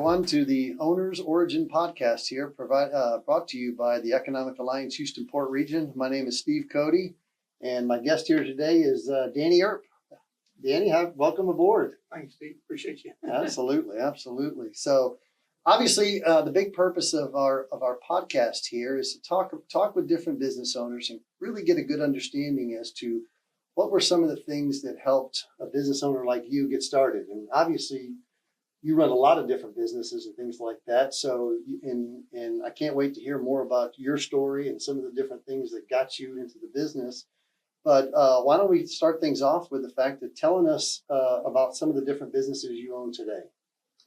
everyone, to the Owner's Origin podcast here, brought to you by the Economic Alliance Houston Port Region. My name is Steve Cody, and my guest here today is Danny Earp. Danny, welcome aboard. Thanks, Steve. Appreciate you. Absolutely, absolutely. So, obviously, the big purpose of our podcast here is to talk with different business owners and really get a good understanding as to what were some of the things that helped a business owner like you get started. And obviously, you run a lot of different businesses and things like that. So, and I can't wait to hear more about your story and some of the different things that got you into the business. But why don't we start things off with the fact that telling us about some of the different businesses you own today.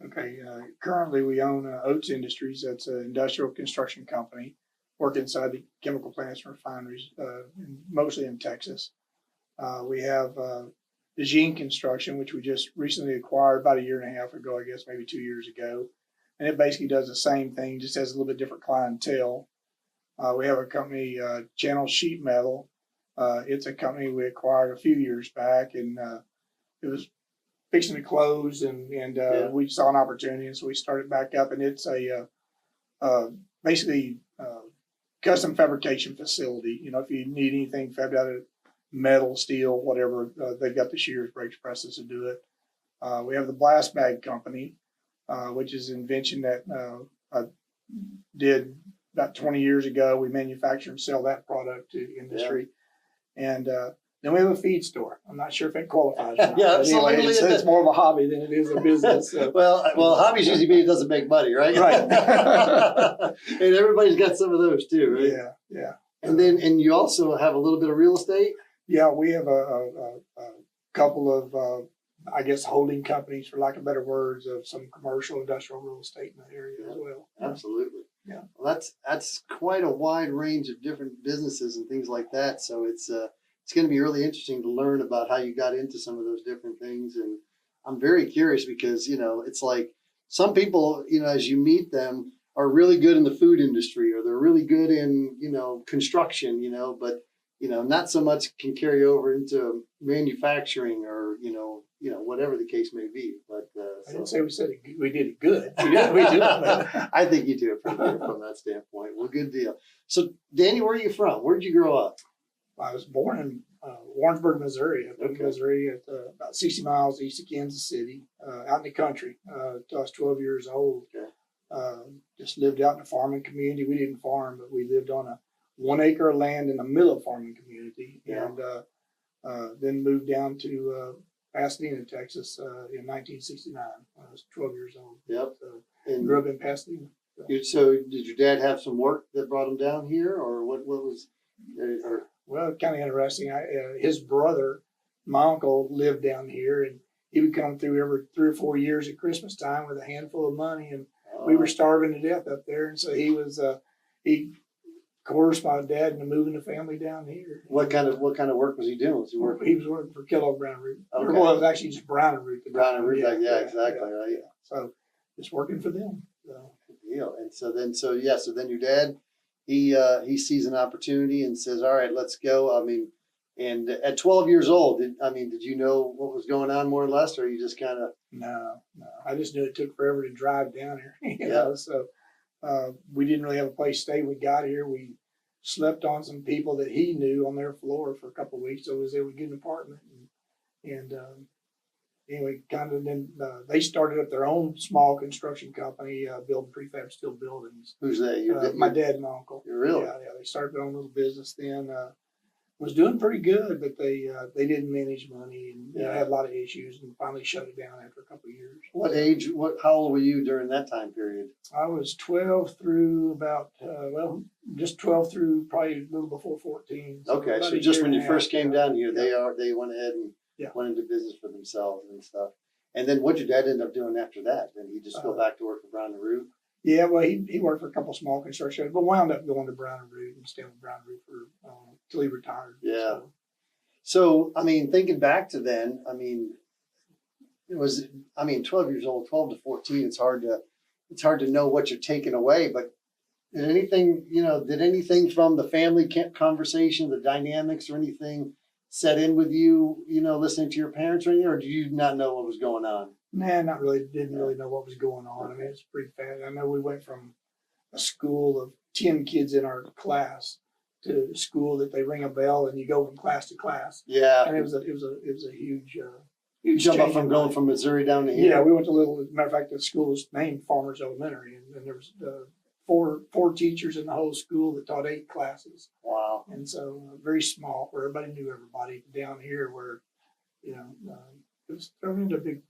Okay. Currently, we own Oates Industries. That's an industrial construction company, work inside the chemical plants and refineries, mostly in Texas. We have Gene Construction, which we just recently acquired about a year and a half ago, I guess maybe 2 years ago. And it basically does the same thing, just has a little bit different clientele. We have a company, Channel Sheet Metal. It's a company we acquired a few years back, and it was fixing to close, and we saw an opportunity, and so we started back up. And it's a basically custom fabrication facility. You know, if you need anything fabbed out of metal, steel, whatever, they've got the shears, brakes, presses to do it. We have the Blast Bag Company, which is an invention that I did about 20 years ago. We manufacture and sell that product to the industry. Yeah. And then we have a feed store. I'm not sure if it qualifies. Yeah, absolutely. Anyway, it's more of a hobby than it is a business. So. well, hobbies usually mean it doesn't make money, right? Right. And everybody's got some of those too, right? Yeah, yeah. And you also have a little bit of real estate? Yeah, we have a couple of, I guess, holding companies, for lack of better words, of some commercial industrial real estate in the area as well. Absolutely. Yeah. Well, that's quite a wide range of different businesses and things like that. So it's going to be really interesting to learn about how you got into some of those different things. And I'm very curious because, you know, it's like some people, you know, as you meet them, are really good in the food industry, or they're really good in, you know, construction, you know, but you know, not so much can carry over into manufacturing or, you know, whatever the case may be. But I didn't say we did it good. We do it. I think you do it pretty good from that standpoint. Well, good deal. So, Danny, where are you from? Where did you grow up? I was born in Warrensburg, Missouri. Missouri, at about 60 miles east of Kansas City, out in the country. Till I was 12 years old. Okay. Just lived out in a farming community. We didn't farm, but we lived on a 1 acre of land in the middle of farming community, and then moved down to Pasadena, Texas, in 1969 when I was 12 years old. Yep. So, and grew up in Pasadena. So did your dad have some work that brought him down here, or what was? Well, kind of interesting. His brother, my uncle, lived down here, and he would come through every 3 or 4 years at Christmas time with a handful of money, and we were starving to death up there, and so he coerced my dad into moving the family down here. What kind of work was he doing? Was he working? He was working for Kellogg Brown Root. Okay. Well, it was actually just Brown and Root. Brown and Root, yeah, exactly, right. Yeah. So just working for them. So. Good deal. And so then your dad, he sees an opportunity and says, "All right, let's go." I mean, and at 12 years old, did you know what was going on more or less, or you just kind of? No. I just knew it took forever to drive down here. You know, so. We didn't really have a place to stay. We got here. We slept on some people that he knew on their floor for a couple of weeks. So I was able to get an apartment. And anyway, kind of then they started up their own small construction company, building prefab steel buildings. Who's that? My dad and my uncle. Really? Yeah. They started their own little business then. Was doing pretty good, but they didn't manage money and had a lot of issues, and finally shut it down after a couple of years. How old were you during that time period? I was 12 through about just 12 through probably a little before 14. So okay, so just when you first came down here, they went ahead and went into business for themselves and stuff. And then what did your dad end up doing after that? Did he just go back to work for Brown and Root? Yeah, well, he worked for a couple of small construction, but wound up going to Brown and Root and staying with Brown and Root for till he retired. Yeah. So I mean, thinking back to then, 12 years old, 12 to 14, it's hard to know what you're taking away. But did anything from the family conversation, the dynamics, or anything set in with you, listening to your parents or anything, or did you not know what was going on? Nah, not really. Didn't really know what was going on. I mean, it's pretty fast. I know we went from a school of 10 kids in our class to a school that they ring a bell and you go from class to class. Yeah. And it was a huge, You huge jump up change from in going life. from Missouri down to here. Yeah, we went to little. As a matter of fact, the school was named Farmers Elementary, and there was four teachers in the whole school that taught 8 classes. Wow. And so very small, where everybody knew everybody. Down here, where it was thrown into a big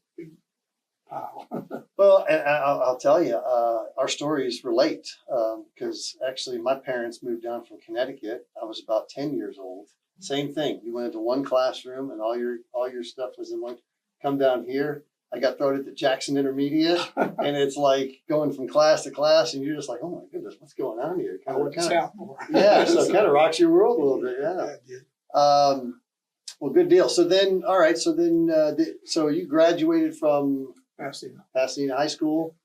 pile. Well, and I'll tell you, our stories relate because actually my parents moved down from Connecticut. I was about 10 years old. Same thing. You went into one classroom and all your stuff was in one. Come down here, I got thrown at Jackson Intermediate, and it's like going from class to class, and you're just like, oh my goodness, what's going on here? I went to Southmore. Yeah, so it kind of rocks your world a little bit. Yeah. Yeah, it did. Well, good deal. So then, all right. So then, so you graduated from Pasadena High School.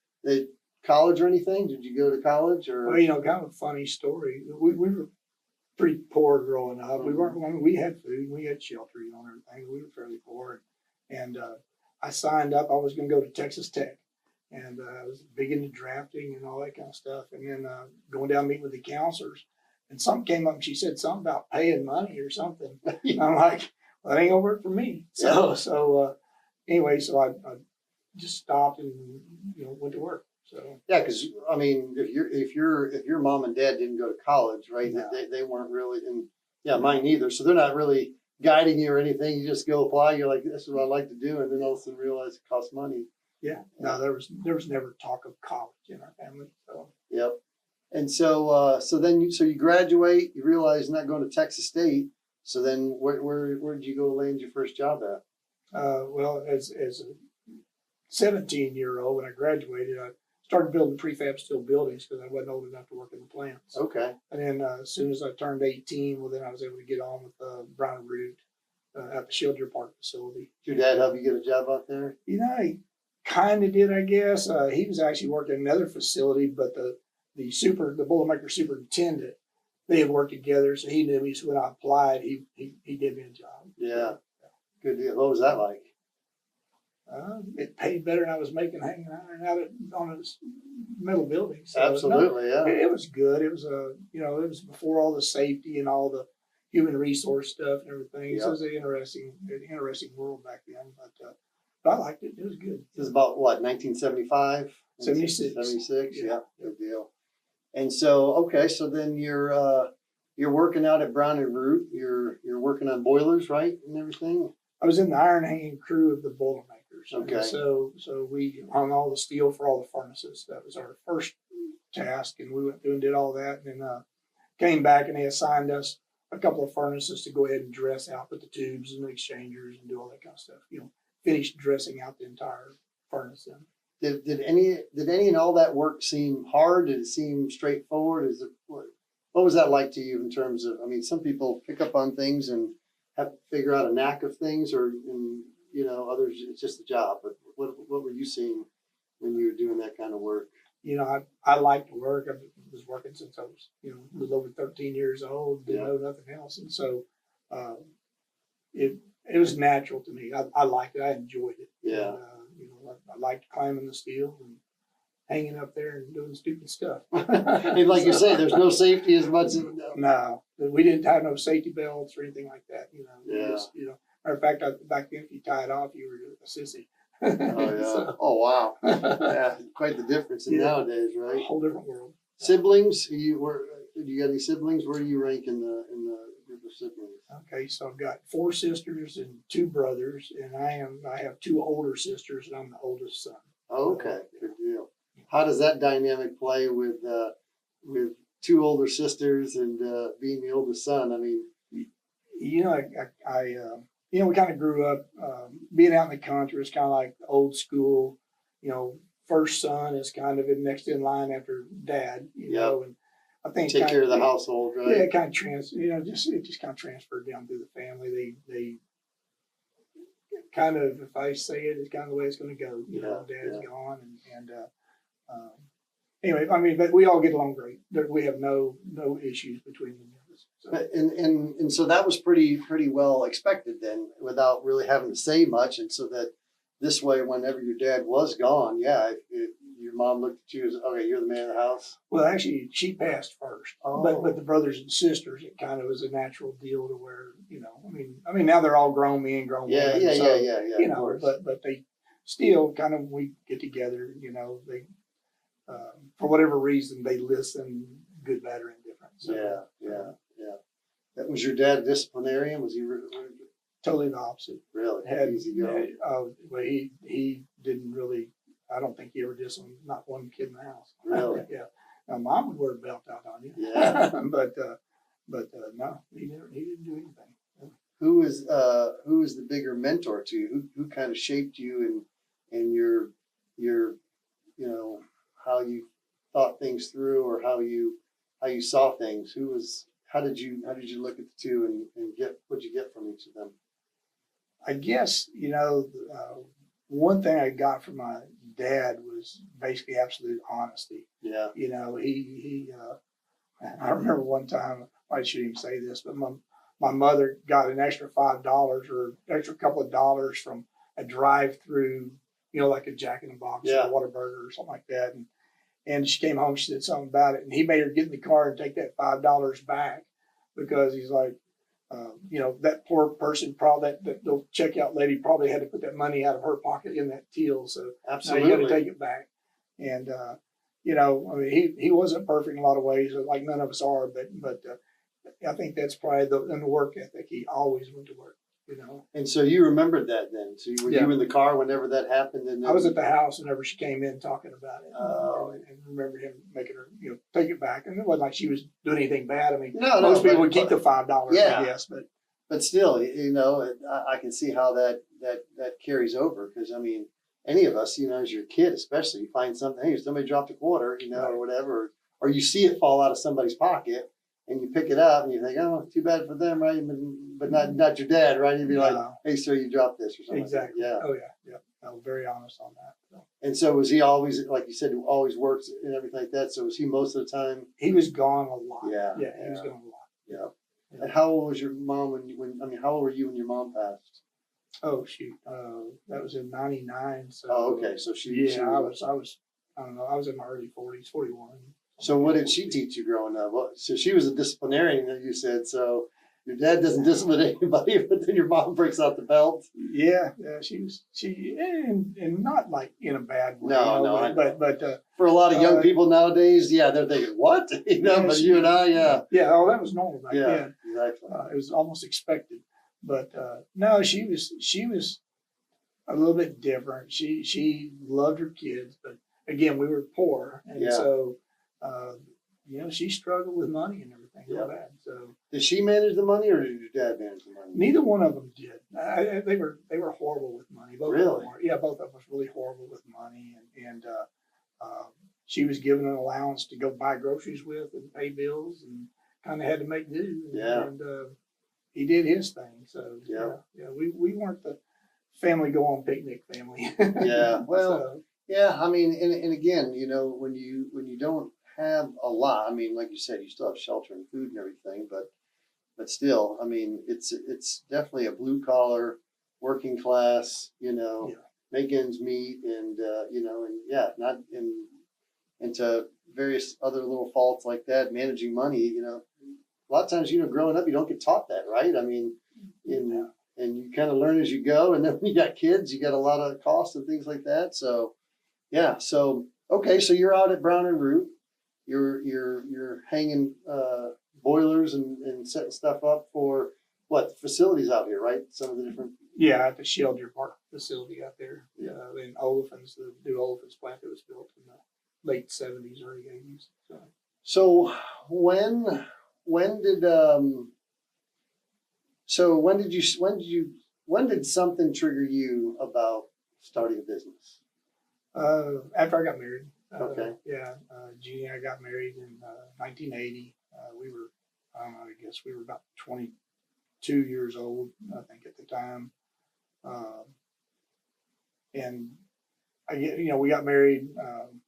College or anything? Did you go to college or? Well, kind of a funny story. We were pretty poor growing up. We weren't. I mean, we had food, we had shelter, and everything. We were fairly poor, and I signed up. I was going to go to Texas Tech, and I was big into drafting and all that kind of stuff. And then going down meeting with the counselors, and something came up, and she said something about paying money or something. And I'm like, well, that ain't gonna work for me. So anyway, so I just stopped and went to work. So yeah, because I mean, if your mom and dad didn't go to college, right? No. They weren't really, and yeah, mine either. So they're not really guiding you or anything. You just go apply. You're like, this is what I like to do, and then all of a sudden realize it costs money. Yeah, no, there was never talk of college in our family. So yep. And so then you graduate. You realize you're not going to Texas State. So then where did you go land your first job at? Well, as a 17-year-old, when I graduated, I started building prefab steel buildings because I wasn't old enough to work in the plants. Okay. And then as soon as I turned 18, well, then I was able to get on with Brown & Root at the Shielder Park facility. Did your dad help you get a job out there? He kind of did, I guess. He was actually working in another facility, but the Boilermaker superintendent, they had worked together, so he knew me. So when I applied, he gave me a job. Yeah. Good deal. What was that like? It paid better than I was making hanging out on a metal building. So absolutely, yeah. It was good. It was it was before all the safety and all the human resource stuff and everything. Yep. So it was an interesting world back then. But I liked it. It was good. This is about what, 1975? 76. 76. Yeah. Good deal. And so okay, so then you're working out at Brown & Root. You're working on boilers, right, and everything. I was in the iron hanging crew of the Boilermakers. Okay. And so we hung all the steel for all the furnaces. That was our first task, and we went through and did all that, and then came back and they assigned us a couple of furnaces to go ahead and dress out, put the tubes and the exchangers and do all that kind of stuff. Finish dressing out the entire furnace in. Did any and all that work seem hard? Did it seem straightforward? What was that like to you in terms of? I mean, some people pick up on things and have to figure out a knack of things, or others it's just a job. But what were you seeing when you were doing that kind of work? I like to work. I was working since I was a little over 13 years old. Didn't know nothing else, and so it was natural to me. I liked it. I enjoyed it. Yeah. And, I liked climbing the steel and hanging up there and doing stupid stuff. And like you say, there's no safety as much as no. We didn't have no safety belts or anything like that. Yeah. Matter of fact, back then, if you tied off, you were a sissy. Oh yeah. So, oh wow. Yeah, quite the difference in nowadays, right? A whole different world. Siblings? Do you got any siblings? Where do you rank in the group of siblings? Okay, so I've got 4 sisters and 2 brothers, and I have 2 older sisters, and I'm the oldest son. Oh, okay, good deal. How does that dynamic play with 2 older sisters and being the oldest son? I mean, we kind of grew up being out in the country. It's kind of like old school. First son is kind of next in line after dad. And I think take care of the household, right? Yeah, it kind of just kind of transferred down through the family. They kind of, if I say it, it's kind of the way it's going to go. Dad's gone, and anyway, I mean, but we all get along great. We have no issues between the members. So. And so that was pretty well expected then, without really having to say much, and so that this way, whenever your dad was gone, yeah, if your mom looked at you as, okay, you're the man of the house. Well, actually, she passed first, but the brothers and sisters, it kind of was a natural deal to where, I mean, now they're all grown men, grown Yeah, women, yeah, so, yeah, yeah, yeah. Of course. but they still kind of, we get together, they, for whatever reason, they listen, good, bad, or indifferent. So, yeah. That was your dad a disciplinarian? Was he totally the opposite. really easy going? Well, he didn't really. I don't think he ever disciplined not one kid in the house. Really? Yeah. Now, mom would wear a belt out on you. Yeah. but no, he never. He didn't do anything. Who is the bigger mentor to you? Who kind of shaped you and your how you thought things through, or how you saw things? How did you look at the two and get what you get from each of them? I guess one thing I got from my dad was basically absolute honesty. Yeah. He I remember one time, I shouldn't even say this, but my mother got an extra $5 or extra couple of dollars from a drive-through, like a Jack in the Box or a Whataburger or something like that. And she came home, she said something about it, and he made her get in the car and take that $5 back, because he's like, that poor person, probably that the checkout lady probably had to put that money out of her pocket in that till. So absolutely, now you got to take it back. And I mean, he wasn't perfect in a lot of ways, like none of us are. But I think that's probably in the work ethic. He always went to work. And so you remembered that then. So were you in the car whenever that happened? And then... I was at the house whenever she came in talking about it. Oh. And remember him making her, take it back. And it wasn't like she was doing anything bad. I mean, most people would keep the $5, yeah. I guess. But still, I can see how that carries over, because I mean, any of us, as your kid, especially, you find something, hey, somebody dropped a quarter, right, or whatever, or you see it fall out of somebody's pocket, and you pick it up and you think, oh, too bad for them, right? But not your dad, right? You'd be like, hey, sir, you dropped this or something. Exactly. Like that. Yeah. Oh, yeah. I was very honest on that. So. And so was he always, like you said, always works and everything like that? So was he most of the time? He was gone a lot. Yeah. Yeah, he was gone a lot. Yeah. And how old was your mom how old were you when your mom passed? Oh, shoot. That was in 99. So. Oh, okay. So I was, I don't know, I was in my early 40s, 41. So what did she teach you growing up? Well, so she was a disciplinarian, you said. So your dad doesn't discipline anybody, but then your mom breaks out the belt. Yeah, she and not like in a bad way. No, but for a lot of young people nowadays, they're thinking what, but you and I, yeah. Oh, that was normal back then. Exactly. It was almost expected, but no, she was a little bit different. She loved her kids, but again, we were poor, and so. She struggled with money and everything real bad. So did she manage the money, or did your dad manage the money? Neither one of them did. They were horrible with money. Both really? Of them were. Yeah, both of them was really horrible with money, and she was given an allowance to go buy groceries with and pay bills, and kind of had to make do. And he did his thing. So we weren't the family go on picnic family. Yeah. Well. Yeah. I mean, and again, when you don't have a lot, I mean, like you said, you still have shelter and food and everything, but still, I mean, it's definitely a blue collar, working class, make ends meet, and not into various other little faults like that, managing money, a lot of times, growing up, you don't get taught that, right? I mean, and you kind of learn as you go, and then when you got kids, you got a lot of costs and things like that. So, yeah. So, okay. So you're out at Brown and Root. You're hanging boilers and setting stuff up for what facilities out here, right? Some of the different. Yeah, at the Shell Deer Park facility out there. In Olefins, the new Olefins plant that was built in the late 70s, early 80s. So when did something trigger you about starting a business? After I got married. Okay. Jeannie and I got married in 1980. We were, I guess we were about 22 years old, I think, at the time. And we got married.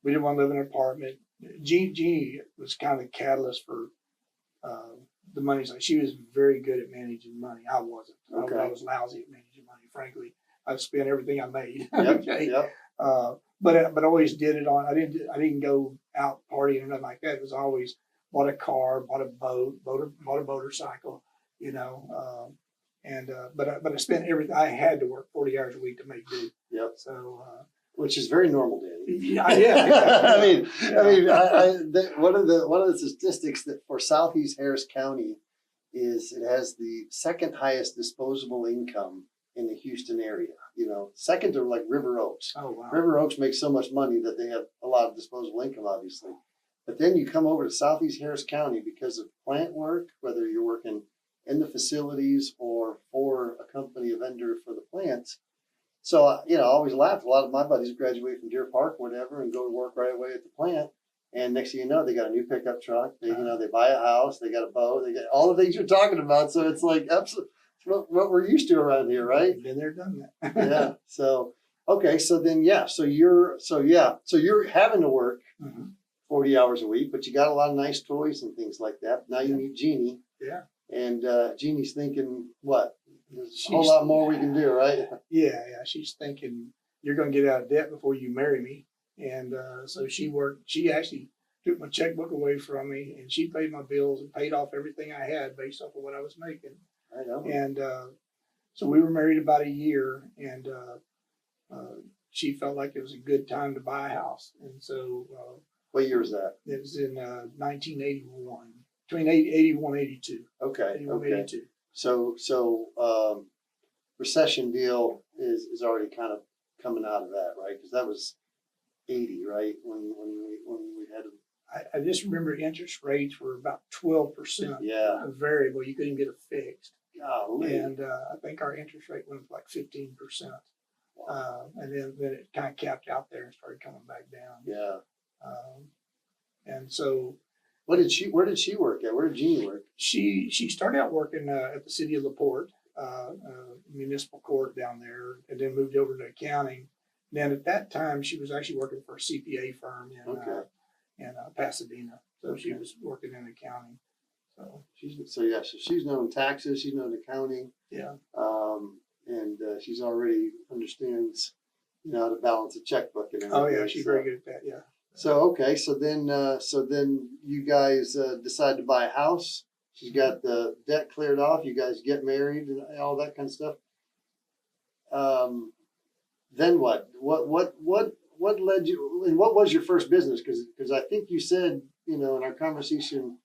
We didn't want to live in an apartment. Jeannie was kind of the catalyst for the money. She was very good at managing money. I wasn't. Okay. I was lousy at managing money, frankly. I spent everything I made. Yep. Okay. Yep. But I always did it on. I didn't go out partying or nothing like that. It was always bought a car, bought a boat, bought a motorcycle. You know, but I spent everything. I had to work 40 hours a week to make do. Yep. So. Which is very normal, Danny. Yeah. One of the statistics that for Southeast Harris County is it has the second highest disposable income in the Houston area. You know, second to like River Oaks. Oh wow. River Oaks makes so much money that they have a lot of disposable income, obviously. But then you come over to Southeast Harris County because of plant work, whether you're working in the facilities or for a company, a vendor for the plants. So, you know, I always laugh. A lot of my buddies graduate from Deer Park, whatever, and go to work right away at the plant. And next thing you know, they got a new pickup truck. They, they buy a house. They got a boat. They got all the things you're talking about. So it's like absolutely what we're used to around here, right? Been there, done that. Yeah. So okay. So then, yeah. So you're having to work 40 hours a week, but you got a lot of nice toys and things like that. Now you meet Jeannie. Yeah. And Jeannie's thinking, what? There's a whole lot more we can do, right? Yeah. She's thinking you're going to get out of debt before you marry me, and so she worked. She actually took my checkbook away from me, and she paid my bills and paid off everything I had based off of what I was making. I know. And so we were married about a year, and she felt like it was a good time to buy a house, and so. What year was that? It was in 1981, between 81 and 82. Okay. 81, okay. 82. So recession deal is already kind of coming out of that, right? Because that was 80, right? When we had. I just remember interest rates were about 12%. Yeah. Variable. You couldn't get it fixed. Golly. And I think our interest rate went up like 15%. Wow. And then it kind of capped out there and started coming back down. Yeah. And so. Where did she work at? Where did Jeannie work? She started out working at the city of LaPorte, municipal court down there, and then moved over to accounting. Then at that time, she was actually working for a CPA firm in Pasadena. So she was working in accounting. So she's known taxes, she's known accounting. Yeah. And she's already understands, how to balance a checkbook and everything. Oh yeah, she's very good at that. Yeah. So okay, so then you guys decide to buy a house. She's got the debt cleared off. You guys get married and all that kind of stuff. Then what? What led you? And what was your first business? Because I think you said in our conversation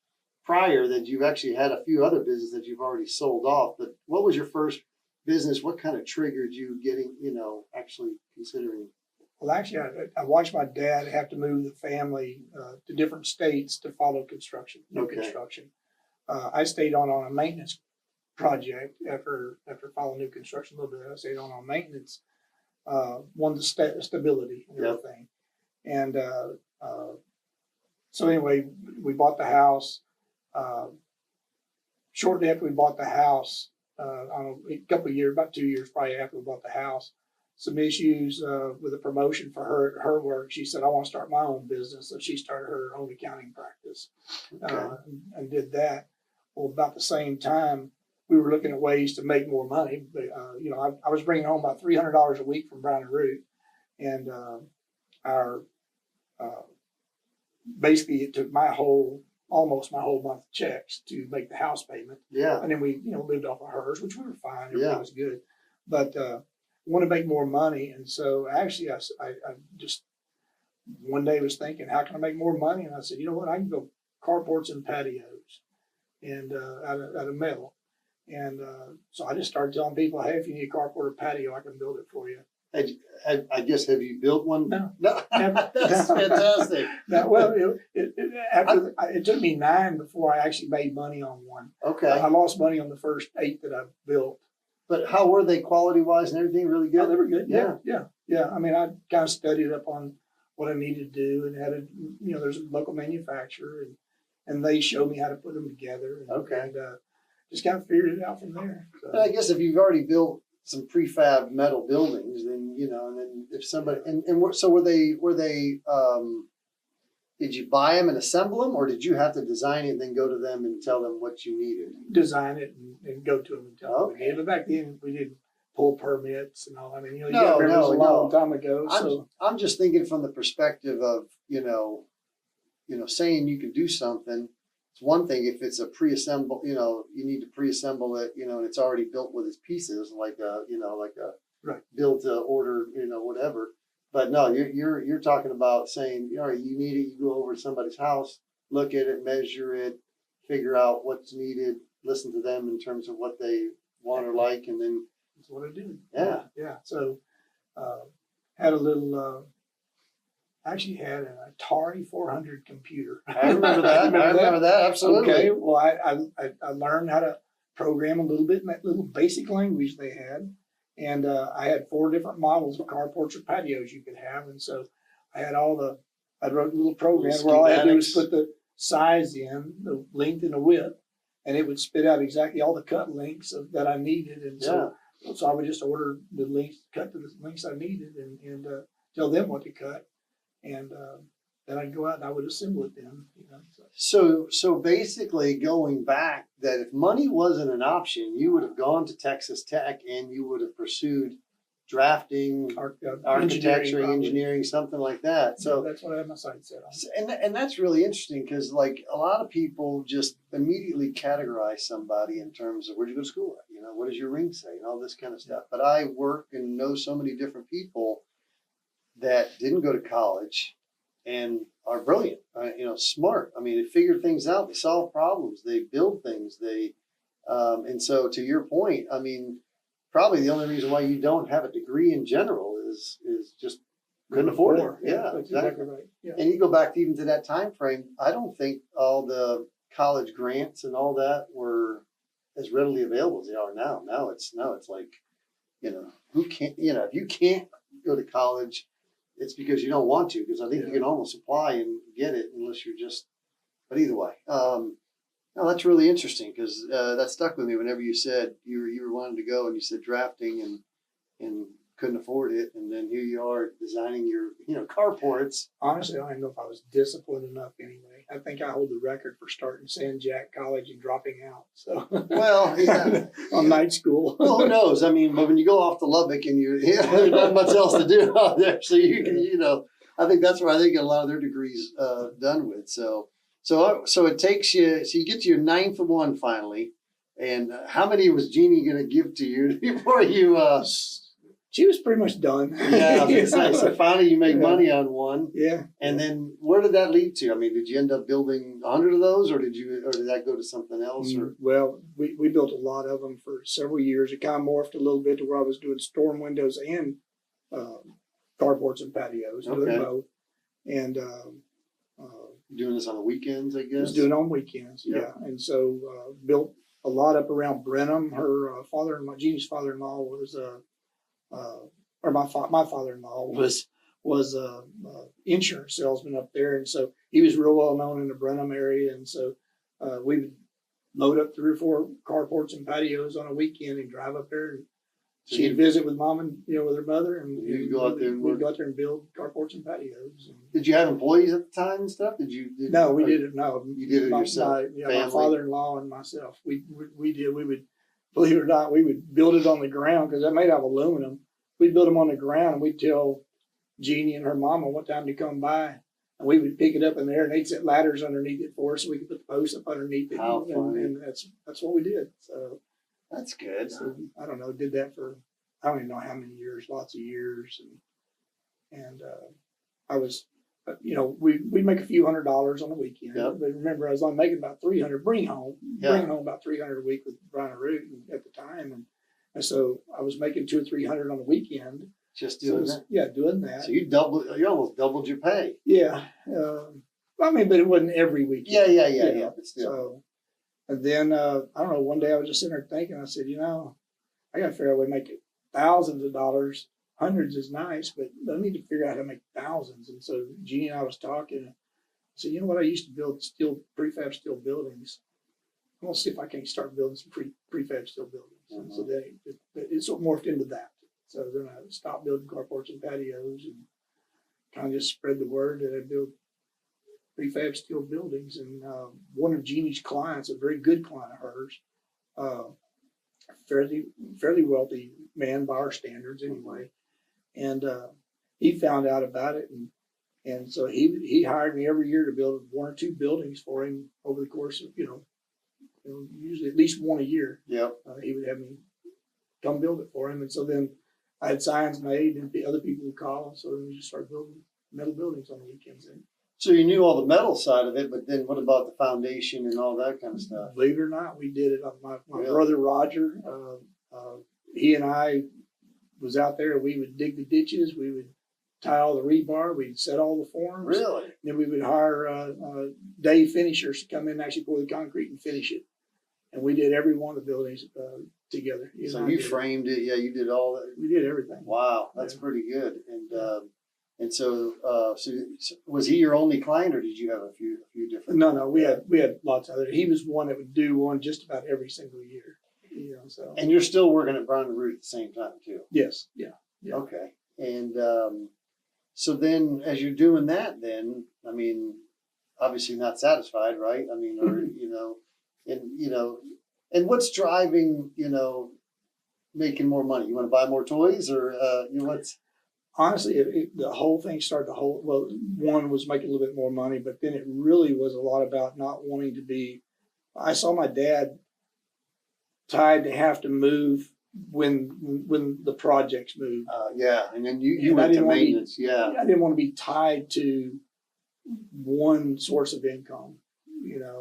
prior that you've actually had a few other businesses that you've already sold off. But what was your first business? What kind of triggered you getting actually considering? Well, actually, I watched my dad have to move the family to different states to follow construction, new construction. I stayed on a maintenance project after following new construction a little bit. I stayed on maintenance, wanted the stability and everything. And so anyway, we bought the house. Shortly after we bought the house, a couple of years, about 2 years probably after we bought the house, some issues with a promotion for her work. She said, I want to start my own business. So she started her own accounting practice and did that. Well, about the same time, we were looking at ways to make more money. But, I was bringing home about $300 a week from Brown and Root. And basically it took almost my whole month checks to make the house payment. Yeah. And then we, lived off of hers, which we were fine. Everything was good. But, want to make more money, and so actually I just one day was thinking, how can I make more money? And I said, you know what, I can build carports and patios, and out of metal, and so I just started telling people, hey, if you need a carport or patio, I can build it for you. I guess, have you built one? No. That's fantastic. No, well, it took me 9 before I actually made money on one. Okay. I lost money on the first 8 that I built. But how were they quality-wise and everything? Really good? Oh, they were good. Yeah. I mean, I kind of studied up on what I needed to do and had there's a local manufacturer and they showed me how to put them together. And just kind of figured it out from there. So. I guess if you've already built some prefab metal buildings, then, and then if somebody, so were they, did you buy them and assemble them, or did you have to design it and then go to them and tell them what you needed? Design it and go to them and tell them. But back then we pull permits and all. I mean, you know, you No, gotta remember it was a no, long no. time ago. So I'm just thinking from the perspective of, saying you can do something. It's one thing if it's a pre-assembled, you need to pre-assemble it, and it's already built with its pieces, like a right. built to order, whatever. But no, you're talking about saying, all right, you need it. You go over to somebody's house, look at it, measure it, figure out what's needed, listen to them in terms of what they want or like, and then that's what I did. Yeah. Yeah. So had a little. Actually had an Atari 400 computer. I remember that. I remember that. Absolutely. Okay. Well, I learned how to program a little bit in that little basic language they had. And I had 4 different models of carports or patios you could have. And so I wrote a little program where all I had to do was put the size in, the length and the width, and it would spit out exactly all the cut lengths that I needed. And so I would just order the lengths, cut to the lengths I needed and tell them what to cut. And then I'd go out and I would assemble it then. So basically going back, that if money wasn't an option, you would have gone to Texas Tech and you would have pursued drafting, architecture, engineering, something like that. So that's what I had my sights set on. And that's really interesting because like a lot of people just immediately categorize somebody in terms of where'd you go to school at? What does your ring say? And all this kind of stuff. But I work and know so many different people that didn't go to college and are brilliant, smart. I mean, they figure things out. They solve problems. They build things. And so to your point, I mean, probably the only reason why you don't have a degree in general is just couldn't afford it. Yeah, exactly right. Yeah. And you go back even to that time frame. I don't think all the college grants and all that were as readily available as they are now. Now it's like, who can't, if you can't go to college, it's because you don't want to, because I think you can almost apply and get it unless you're just, but either way. No, that's really interesting because that stuck with me whenever you said you were wanting to go and you said drafting and couldn't afford it. And then here you are designing your, carports. Honestly, I don't even know if I was disciplined enough anyway. I think I hold the record for starting San Jack College and dropping out. So, well, yeah. On night school. Well, who knows? I mean, but when you go off to Lubbock and there's not much else to do out there. So you can, I think that's where I think a lot of their degrees done with. So it takes you, so you get to your 9th one finally. And how many was Jeannie going to give to you before you, She was pretty much done. Yeah, so finally you make money on one. Yeah. And then where did that lead to? I mean, did you end up building 100 of those, or did that go to something else? Or well, we built a lot of them for several years. It kind of morphed a little bit to where I was doing storm windows and carports and patios, doing both. And doing this on the weekends, I guess. Was doing on weekends, yeah. And so built a lot up around Brenham. Her father-in-law, Jeannie's father-in-law, was my father-in-law was a insurance salesman up there, and so he was real well known in the Brenham area, and so we would load up 3 or 4 carports and patios on a weekend and drive up there, and she'd visit with mom and with her mother, and you'd go out there and we'd go out there and build carports and patios. Did you have employees at the time and stuff? No, we did it. No, you did it yourself. My father-in-law and myself. We did. We would, believe it or not, we would build it on the ground because that made out of aluminum. We'd build them on the ground and we'd tell Jeannie and her mama what time to come by. And we would pick it up in there and they'd set ladders underneath it for us so we could put the posts up underneath it. How funny. And that's what we did. So that's good. So, I don't know, did that for, I don't even know how many years, lots of years. And I was, we'd make a few $100s on the weekend. Yep. But remember, I was only making about 300, bringing home about 300 a week with Brian Root at the time. And so I was making 200 or 300 on the weekend. Just doing that? Yeah, doing that. So you almost doubled your pay. Yeah. But it wasn't every weekend. Yeah. But still. So, and then, I don't know, one day I was just sitting there thinking, I said, I got to figure out a way to make it thousands of dollars. Hundreds is nice, but I need to figure out how to make thousands. And so Jeannie and I was talking. I said, you know what? I used to build prefab steel buildings. I'm going to see if I can start building some prefab steel buildings. And so then it sort of morphed into that. So then I stopped building carports and patios and kind of just spread the word that I built prefab steel buildings. And one of Jeannie's clients, a very good client of hers, fairly wealthy man by our standards anyway. And he found out about it, and so he hired me every year to build 1 or 2 buildings for him over the course of usually at least one a year. Yep. He would have me come build it for him, and so then I had signs made, and the other people would call, and so then we just started building metal buildings on the weekends. And So you knew all the metal side of it, but then what about the foundation and all that kind of stuff? believe it or not, we did it. My Really? brother Roger, he and I was out there. We would dig the ditches. We would tie all the rebar. We'd set all the forms. Really? Then we would hire day finishers to come in and actually pour the concrete and finish it. And we did every one of the buildings together. So you framed it. Yeah, you did all that. We did everything. Wow, that's pretty good. And so was he your only client, or did you have a few different? No, we had lots of others. He was one that would do one just about every single year. So. And you're still working at Brown and Root at the same time too. Yes. Yeah. Okay. And so then, as you're doing that, then I mean, obviously not satisfied, right? I mean, or and what's driving making more money? You want to buy more toys, or what's? Honestly, the whole thing started to hold. Well, one was making a little bit more money, but then it really was a lot about not wanting to be. I saw my dad tied to have to move when the projects moved. Yeah, and then you went to maintenance. I didn't want to be tied to one source of income.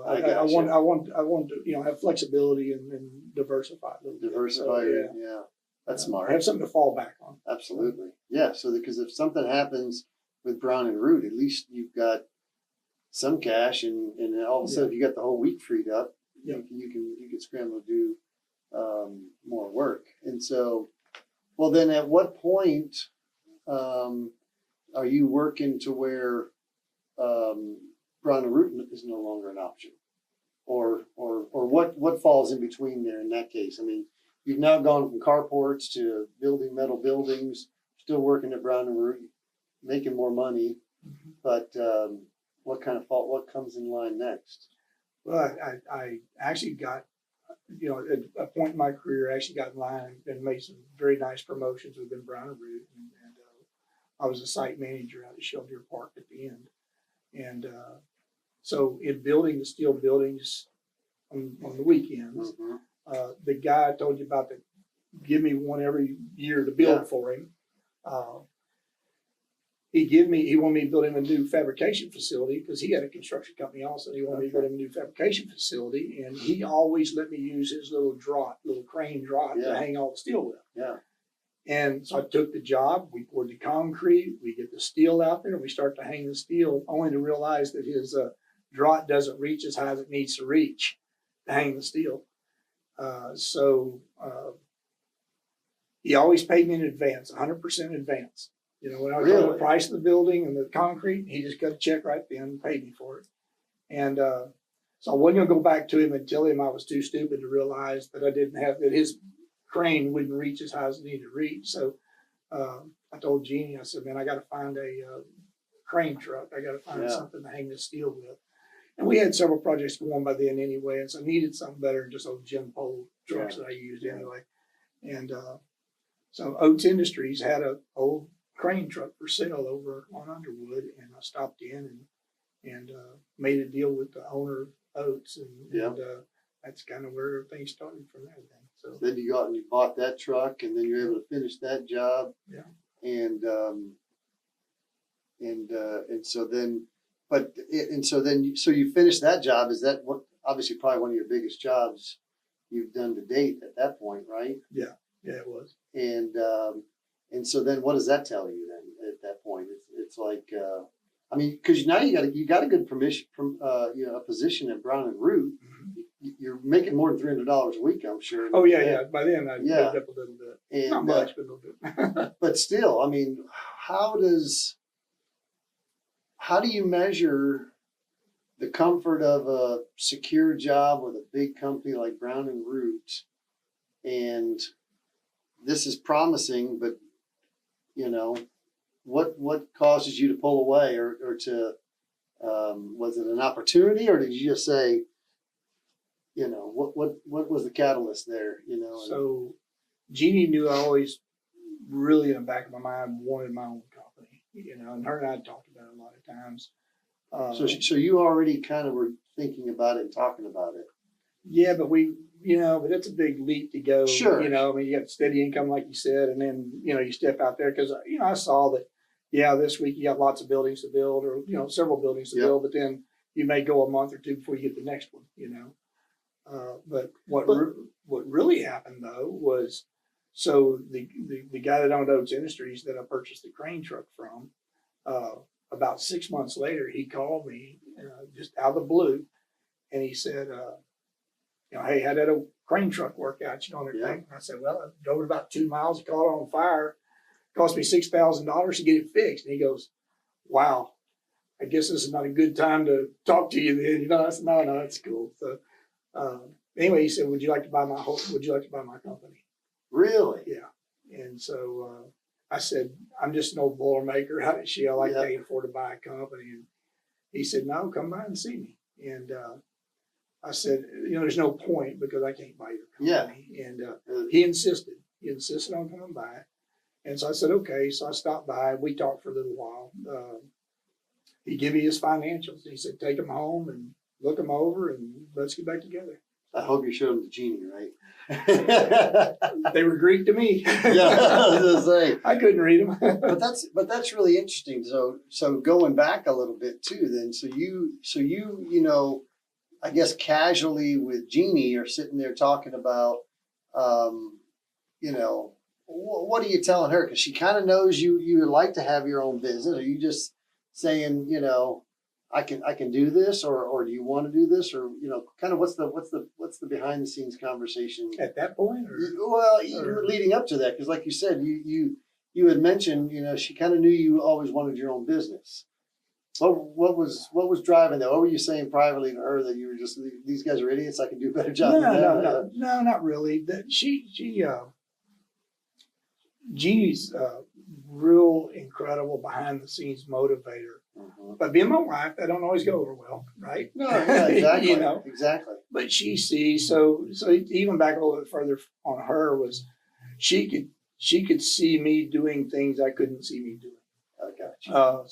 I want to have flexibility and diversify a little bit. Diversify, yeah. That's smart. Have something to fall back on. Absolutely. Yeah. So because if something happens with Brown and Root, at least you've got some cash, and all of a sudden you got the whole week freed up. Yep. You can scramble to do more work. And so, well, then at what point are you working to where Brown and Root is no longer an option, or what falls in between there in that case? I mean, you've now gone from carports to building metal buildings, still working at Brown and Root, making more money, but what comes in line next? Well, I actually got, at a point in my career, I actually got in line and made some very nice promotions within Brown and Root, and I was a site manager out at Shelter Park at the end, and so in building the steel buildings on the weekends. Mm-hmm. The guy I told you about that give me one every year to build for him. He wanted me to build him a new fabrication facility because he had a construction company also. He wanted me to build him a new fabrication facility, and he always let me use his little crane draught to hang all the steel with. Yeah. And so I took the job. We poured the concrete. We get the steel out there. We start to hang the steel, only to realize that his draught doesn't reach as high as it needs to reach to hang the steel. So he always paid me in advance, 100% advance. When I was Really? the price of the building and the concrete, he just got a check right then and paid me for it. And so I wasn't going to go back to him and tell him I was too stupid to realize that that his crane wouldn't reach as high as it needed to reach. So I told Jeannie, I said, man, I got to find a crane truck. I got to find something to hang this steel with. And we had several projects going by then anyway, and so I needed something better than just old gym pole trucks that I used anyway. And so Oates Industries had an old crane truck for sale over on Underwood, and I stopped in and made a deal with the owner of Oates, and that's kind of where everything started from there. So then you got and you bought that truck, and then you're able to finish that job. Yeah. And so then. So you finished that job. Is that obviously probably one of your biggest jobs you've done to date at that point, right? Yeah, it was. And so then what does that tell you then at that point? It's like, I mean, because now you got a good permission from a position at Brown and Root. Mm-hmm. You're making more than $300 a week, I'm sure. Oh yeah. By then I moved up a little bit. And, not much, but a little bit. But still, I mean, how do you measure the comfort of a secure job with a big company like Brown and Root? And this is promising, but what causes you to pull away, or to was it an opportunity, or did you just say, you know, what was the catalyst there, you know? And So Jeannie knew I always really in the back of my mind wanted my own company, and her and I talked about it a lot of times. so you already kind of were thinking about it and talking about it. Yeah, but but that's a big leap to go. Sure. I mean, you got steady income, like you said, and then, you step out there because, I saw that, yeah, this week you got lots of buildings to build or, several buildings to Yep. build, but then you may go a month or two before you get the next one. But what really happened though was, so the guy that owned Oates Industries that I purchased the crane truck from, about 6 months later, he called me just out of the blue, and he said, hey, how did a crane truck work out? And everything. Yeah. I said, well, I drove it about 2 miles, caught it on fire. It cost me $6,000 to get it fixed. And he goes, wow, I guess this is not a good time to talk to you then. I said, no, that's cool. So anyway, he said, would you like to buy my company? Really? Yeah. And so I said, I'm just an old Boilermaker. How did she? I can't afford to buy a company. And he said, no, come by and see me. And I said, there's no point because I can't buy your company. Yeah. And he insisted. He insisted on coming by. And so I said, okay. So I stopped by. We talked for a little while. He gave me his financials. He said, take them home and look them over and let's get back together. I hope you showed them to Jeannie, right? They were Greek to me. Yeah, I was gonna say. I couldn't read them. but that's really interesting. So going back a little bit too, then so you I guess casually with Jeannie are sitting there talking about what are you telling her? Because she kind of knows you like to have your own business. Are you just saying, I can do this, or do you want to do this, or kind of what's the behind the scenes conversation at that point? Or leading up to that, because like you said, you had mentioned she kind of knew you always wanted your own business. What was driving that? What were you saying privately to her that you were just these guys are idiots? I can do a better job. No, not really. Jeannie's real incredible behind the scenes motivator. Mm-hmm. But being my wife, that don't always go over well, right? No, yeah, exactly. Exactly. But she sees, so even back a little bit further on her was she could see me doing things I couldn't see me doing. I got you.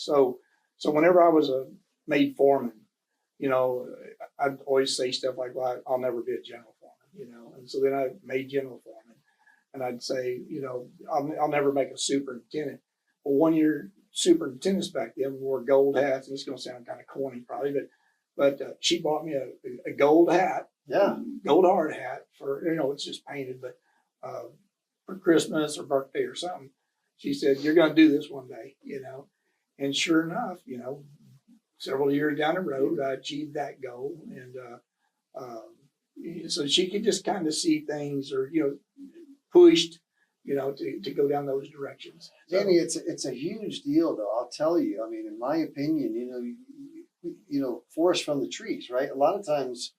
So whenever I was a maid foreman, I'd always say stuff like, well, I'll never be a general foreman, and so then I made general foreman. And I'd say, I'll never make a superintendent. Well, one year superintendents back then wore gold hats, and it's going to sound kind of corny probably, but she bought me a gold hat, gold hard hat for, it's just painted, but for Christmas or birthday or something. She said, you're going to do this one day, and sure enough, several years down the road, I achieved that goal. And so she could just kind of see things or, pushed, to go down those directions. Danny, it's a huge deal, though. I'll tell you. I mean, in my opinion, forest from the trees, right? A lot of times,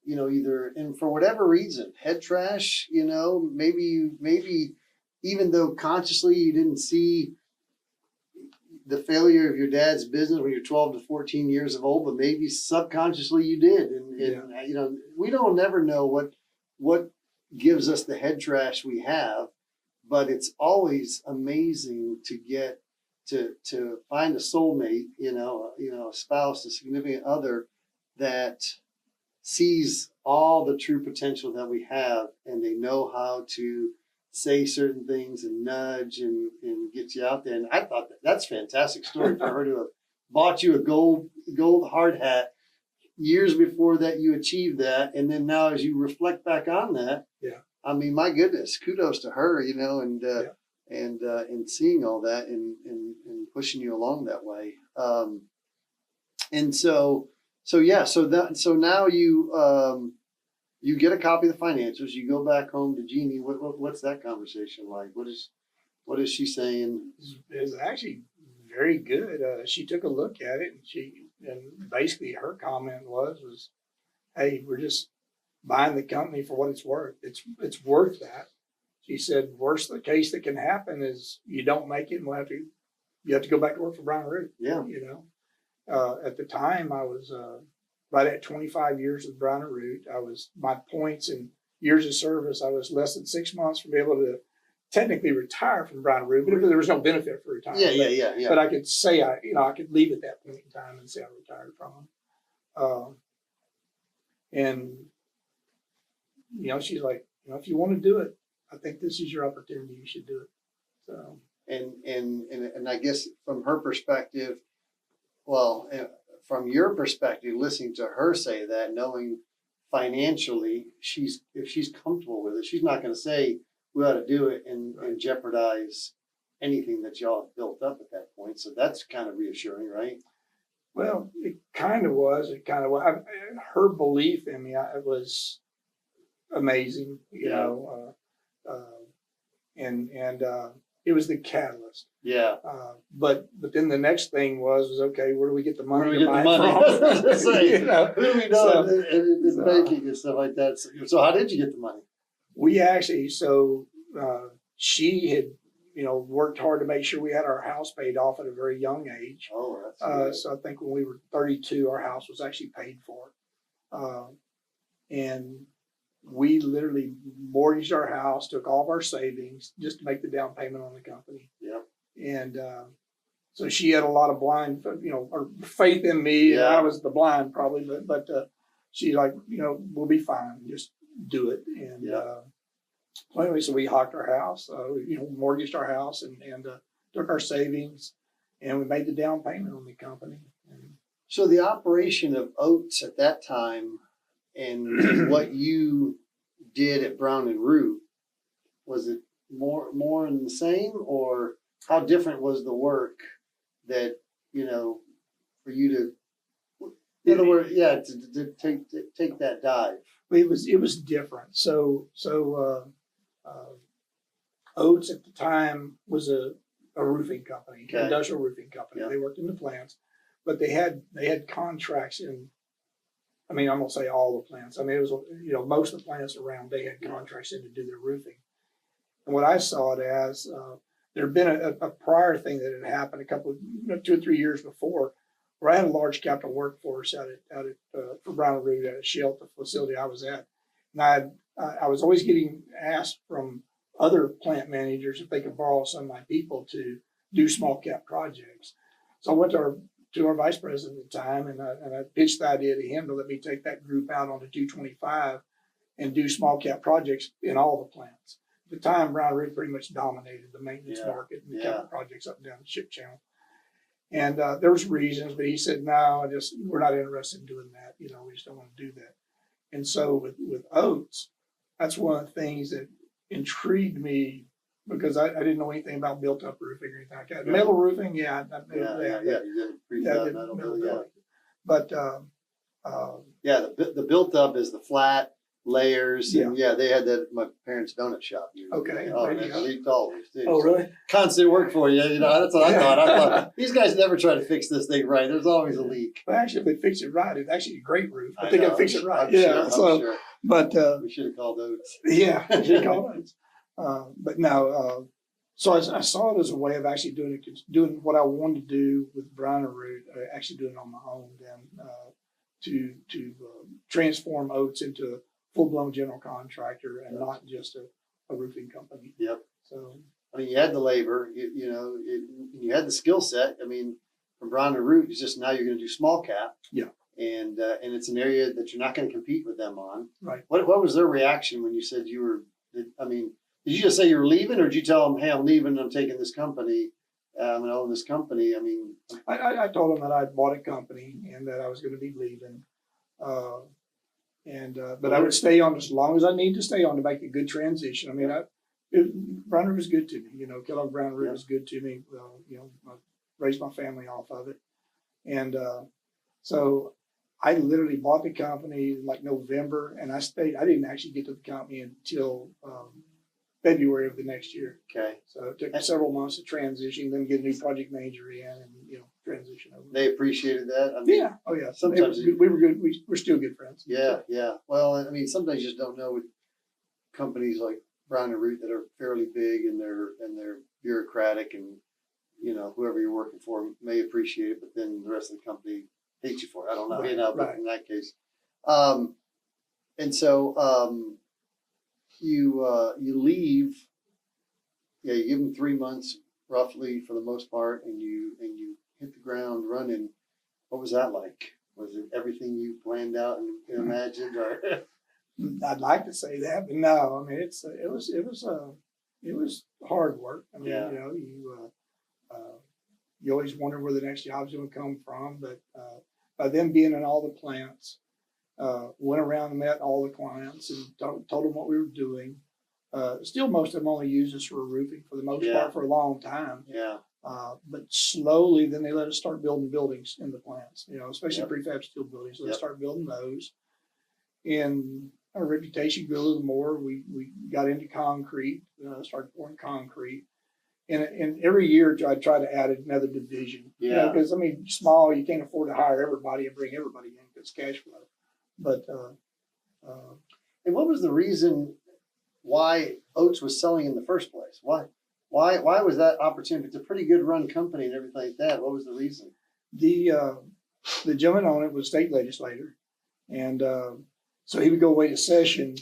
either and for whatever reason, head trash. Maybe even though consciously you didn't see the failure of your dad's business when you're 12 to 14 years old, but maybe subconsciously you did, and we don't never know what gives us the head trash we have, but it's always amazing to get to find a soulmate, a spouse, a significant other that sees all the true potential that we have, and they know how to say certain things and nudge and get you out there. And I thought that's a fantastic story for her to have bought you a gold hard hat years before that you achieved that, and then now as you reflect back on that, I mean, my goodness, kudos to her, and seeing all that and pushing you along that way. So now you get a copy of the financials. You go back home to Jeannie. What's that conversation like? What is she saying? It was actually very good. She took a look at it, and basically her comment was, hey, we're just buying the company for what it's worth. It's worth that. She said, worst the case that can happen is you don't make it, and you have to go back to work for Brown Root. Yeah. At the time I was right at 25 years with Brown and Root. My points and years of service, I was less than 6 months from being able to technically retire from Brown and Root, but there was no benefit for retirement. Yeah. But I could say I could leave at that point in time and say I retired from them. And she's like, if you want to do it, I think this is your opportunity. You should do it. So. And I guess from her perspective, well, from your perspective, listening to her say that, knowing financially, if she's comfortable with it, she's not going to say we ought to do it and jeopardize anything that y'all have built up at that point. So that's kind of reassuring, right? Well, it kind of was. Her belief in me, it was amazing, and it was the catalyst. Yeah. But then the next thing was okay, where do we get the money to buy from? Who do we know in banking and stuff like that? So how did you get the money? We actually, she had, worked hard to make sure we had our house paid off at a very young age. Oh, that's so I think when we were 32, our house was actually paid for. And we literally mortgaged our house, took all of our savings just to make the down payment on the company. Yep. And so she had a lot of blind, or faith in me, and I was the blind probably, but she like, we'll be fine, just do it. And well, anyway, so we hocked our house, mortgaged our house, and took our savings, and we made the down payment on the company. And so the operation of Oates at that time, and what you did at Brown and Root, was it more in the same, or how different was the work that for you to, in other words, to take that dive? It was different. So Oates at the time was a roofing company, industrial roofing company. Yeah. They worked in the plants, but they had contracts in. I mean, I'm gonna say all the plants. I mean, it was most of the plants around. They had contracts in to do their roofing. And what I saw it as, there had been a prior thing that had happened a couple of 2 or 3 years before, where I had a large capital workforce out at for Brown and Root at a shelter facility I was at, and I was always getting asked from other plant managers if they could borrow some of my people to do small cap projects. So I went to our vice president at the time, and I pitched the idea to him to let me take that group out on the 225 and do small cap projects in all the plants. At the time, Brown Root pretty much dominated the maintenance market and the capital projects up and down the ship channel. And there was reasons, but he said, no, we're not interested in doing that. We just don't want to do that. And so with Oates, that's one of the things that intrigued me, because I didn't know anything about built up roofing or anything like that. Metal roofing, you did prefab metal building. But the built up is the flat layers. And they had that at my parents' donut shop. Okay. Leaked always too. Oh, really? Constant work for you. That's what I thought. I thought these guys never try to fix this thing right. There's always a leak. But actually, if they fix it right, it's actually a great roof. But they got to fix it right. I'm sure. But we should have called Oates. Yeah, we should have called Oates. But no, so I saw it as a way of actually doing what I wanted to do with Brown and Root, actually doing it on my own, then to transform Oates into a full-blown general contractor and not just a roofing company. Yep. So I mean, you had the labor, you had the skill set. I mean, from Brown and Root, it's just now you're going to do small cap. Yeah. And it's an area that you're not going to compete with them on. Right. What was their reaction when you said you were? Did you just say you were leaving, or did you tell them, "Hey, I'm leaving. I'm taking this company. I'm going to own this company"? I mean, I told them that I bought a company and that I was going to be leaving, but I would stay on as long as I need to stay on to make a good transition. I mean, Brown Root was good to me. Kellogg Brown Root was good to me. I raised my family off of it, and so I literally bought the company like November, and I stayed. I didn't actually get to the company until February of the next year. Okay. So it took several months to transition, then get a new project manager in, and transition over. They appreciated that. Yeah. Oh yeah. Sometimes we were good. We're still good friends. Yeah. Yeah. Well, I mean, sometimes you just don't know with companies like Brown and Root that are fairly big and they're bureaucratic, and whoever you're working for may appreciate it, but then the rest of the company hate you for it. I don't know, Right, but right. in that case. And so you leave, yeah, you give them 3 months roughly for the most part, and you hit the ground running. What was that like? Was it everything you planned out and imagined, or? I'd like to say that, but no. I mean, it was hard work. I mean, Yeah. You always wonder where the next job's going to come from. But by them being in all the plants, went around and met all the clients and told them what we were doing. Still, most of them only used us for roofing for the most part for a long time. Yeah. But slowly, then they let us start building buildings in the plants, especially Yep. prefab steel buildings. So Yep. they start building those. And our reputation grew a little more. We got into concrete, started pouring concrete. And every year I try to add another division. Yeah. Because, I mean, small, you can't afford to hire everybody and bring everybody in because cash flow. But, And what was the reason why Oates was selling in the first place? Why was that opportunity? It's a pretty good run company and everything like that. What was the reason? The gentleman on it was state legislator. And so he would go away to session,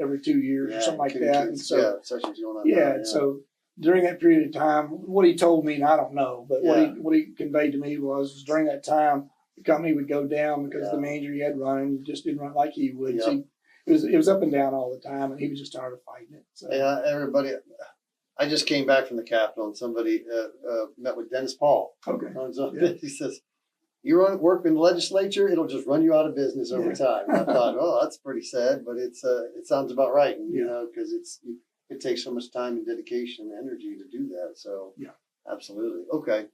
every 2 years or something like that. And so, sessions going on. yeah, so during that period of time, what he told me, and I don't know, but what he conveyed to me was during that time, the company would go down because the manager he had running just didn't run like he would. Yep. So it was up and down all the time, and he was just tired of fighting it. So. Yeah, everybody. I just came back from the Capitol, and somebody met with Dennis Paul. Okay. He says, "You work in the legislature, it'll just run you out of business over time." And I thought, oh, that's pretty sad, but it sounds about right, because it takes so much time and dedication and energy to do that. So absolutely. Okay.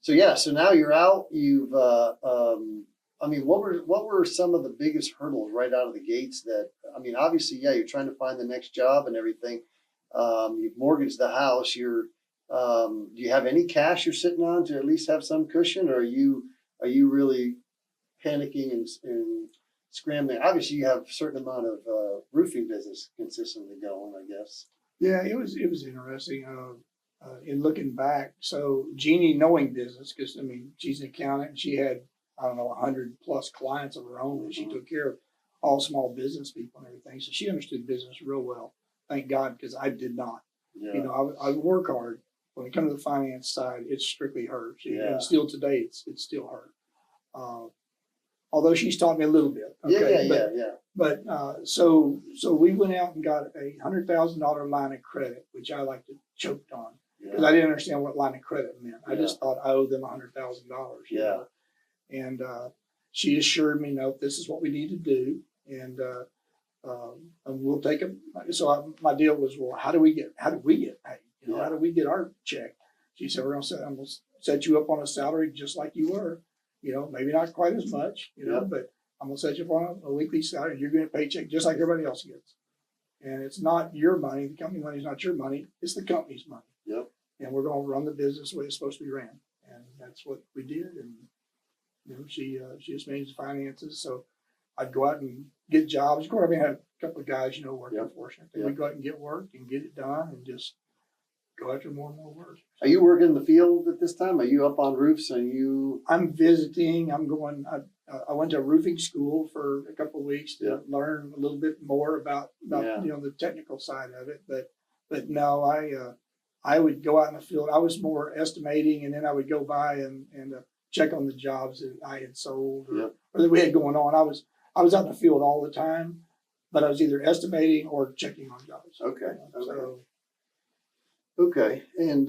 So now you're out. You've I mean, what were some of the biggest hurdles right out of the gates? That, I mean, obviously, you're trying to find the next job and everything. You've mortgaged the house. Do you have any cash you're sitting on to at least have some cushion, or are you really panicking and scrambling? Obviously, you have a certain amount of roofing business consistently going, I guess. Yeah, it was interesting. In looking back, so Jeannie, knowing business, because I mean she's an accountant, and she had 100+ clients of her own, and she took care of all small business people and everything. So she understood business real well. Thank God, because I did not. Yeah. I work hard. When it comes to the finance side, it's strictly her. And still today, it's still her. Although she's taught me a little bit. Okay? But so we went out and got a $100,000 line of credit, which I like to choked on because I didn't understand what line of credit meant. I just thought I owed them $100,000. Yeah. And she assured me, no, this is what we need to do, and we'll take them. So my deal was, well, how do we get paid? How do we get our check? She said, I'm gonna set you up on a salary just like you were. Maybe not quite as much, but I'm gonna set you up on a weekly salary. You're getting a paycheck just like everybody else gets. And it's not your money. The company money is not your money. It's the company's money. Yep. And we're gonna run the business the way it's supposed to be ran. And that's what we did. And she just managed the finances. So I'd go out and get jobs. Of course, I had a couple of guys, working for us. We'd go out and get work and get it done and just go after more and more work. Are you working in the field at this time? Are you up on roofs? I'm visiting. I'm going. I went to roofing school for a couple of weeks to learn a little bit more about the technical side of it. But no, I would go out in the field. I was more estimating, and then I would go by and check on the jobs that I had sold or that we had going on. I was out in the field all the time, but I was either estimating or checking on jobs. Okay. So. Okay. And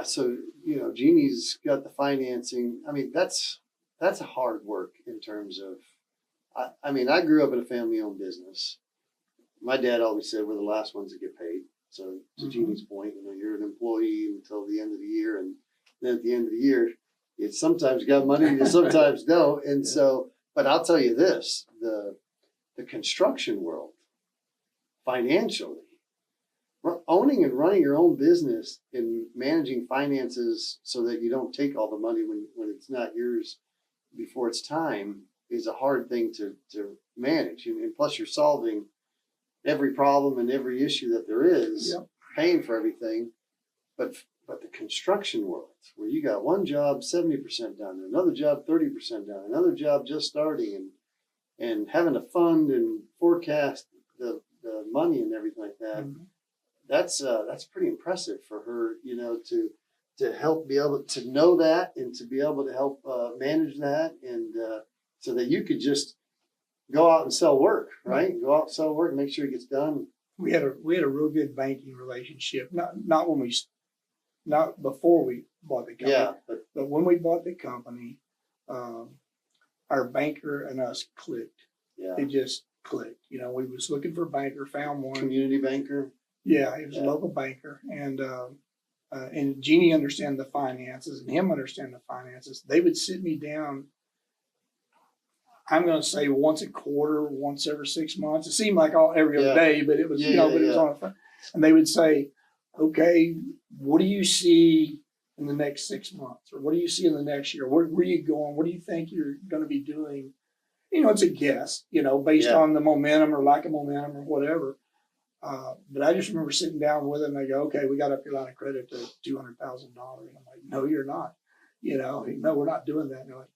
so Jeannie's got the financing. I mean, that's a hard work in terms of. I mean, I grew up in a family-owned business. My dad always said we're the last ones to get paid. So to Jeannie's point, you're an employee until the end of the year, and then at the end of the year, you sometimes got money, you sometimes don't. And so, but I'll tell you this: the construction world, financially, owning and running your own business and managing finances so that you don't take all the money when it's not yours before it's time is a hard thing to manage. And plus, you're solving every problem and every issue that there is, paying for everything. But But the construction world, where you got one job 70% done, another job 30% done, another job just starting, and having to fund and forecast the money and everything like that, Mhm. That's pretty impressive for her, to help be able to know that and to be able to help manage that, and so that you could just go out and sell work, right? Go out and sell work and make sure it gets done. We had a real good banking relationship. Not before we bought the company, Yeah, but when we bought the company, our banker and us clicked. yeah. It just clicked. We was looking for a banker, found one. Community banker. Yeah, he was a local banker, and Jeannie understand the finances, and him understand the finances. They would sit me down. I'm going to say once a quarter, once every 6 months. It seemed like every other day, but it was but it was on a phone. And they would say, "Okay, what do you see in the next 6 months, or what do you see in the next year? Where are you going? What do you think you're going to be doing?" It's a guess, based on the momentum or lack of momentum or whatever. But I just remember sitting down with them. They go, "Okay, we got up your line of credit to $200,000." And I'm like, "No, you're not. No, we're not doing that." And they're like,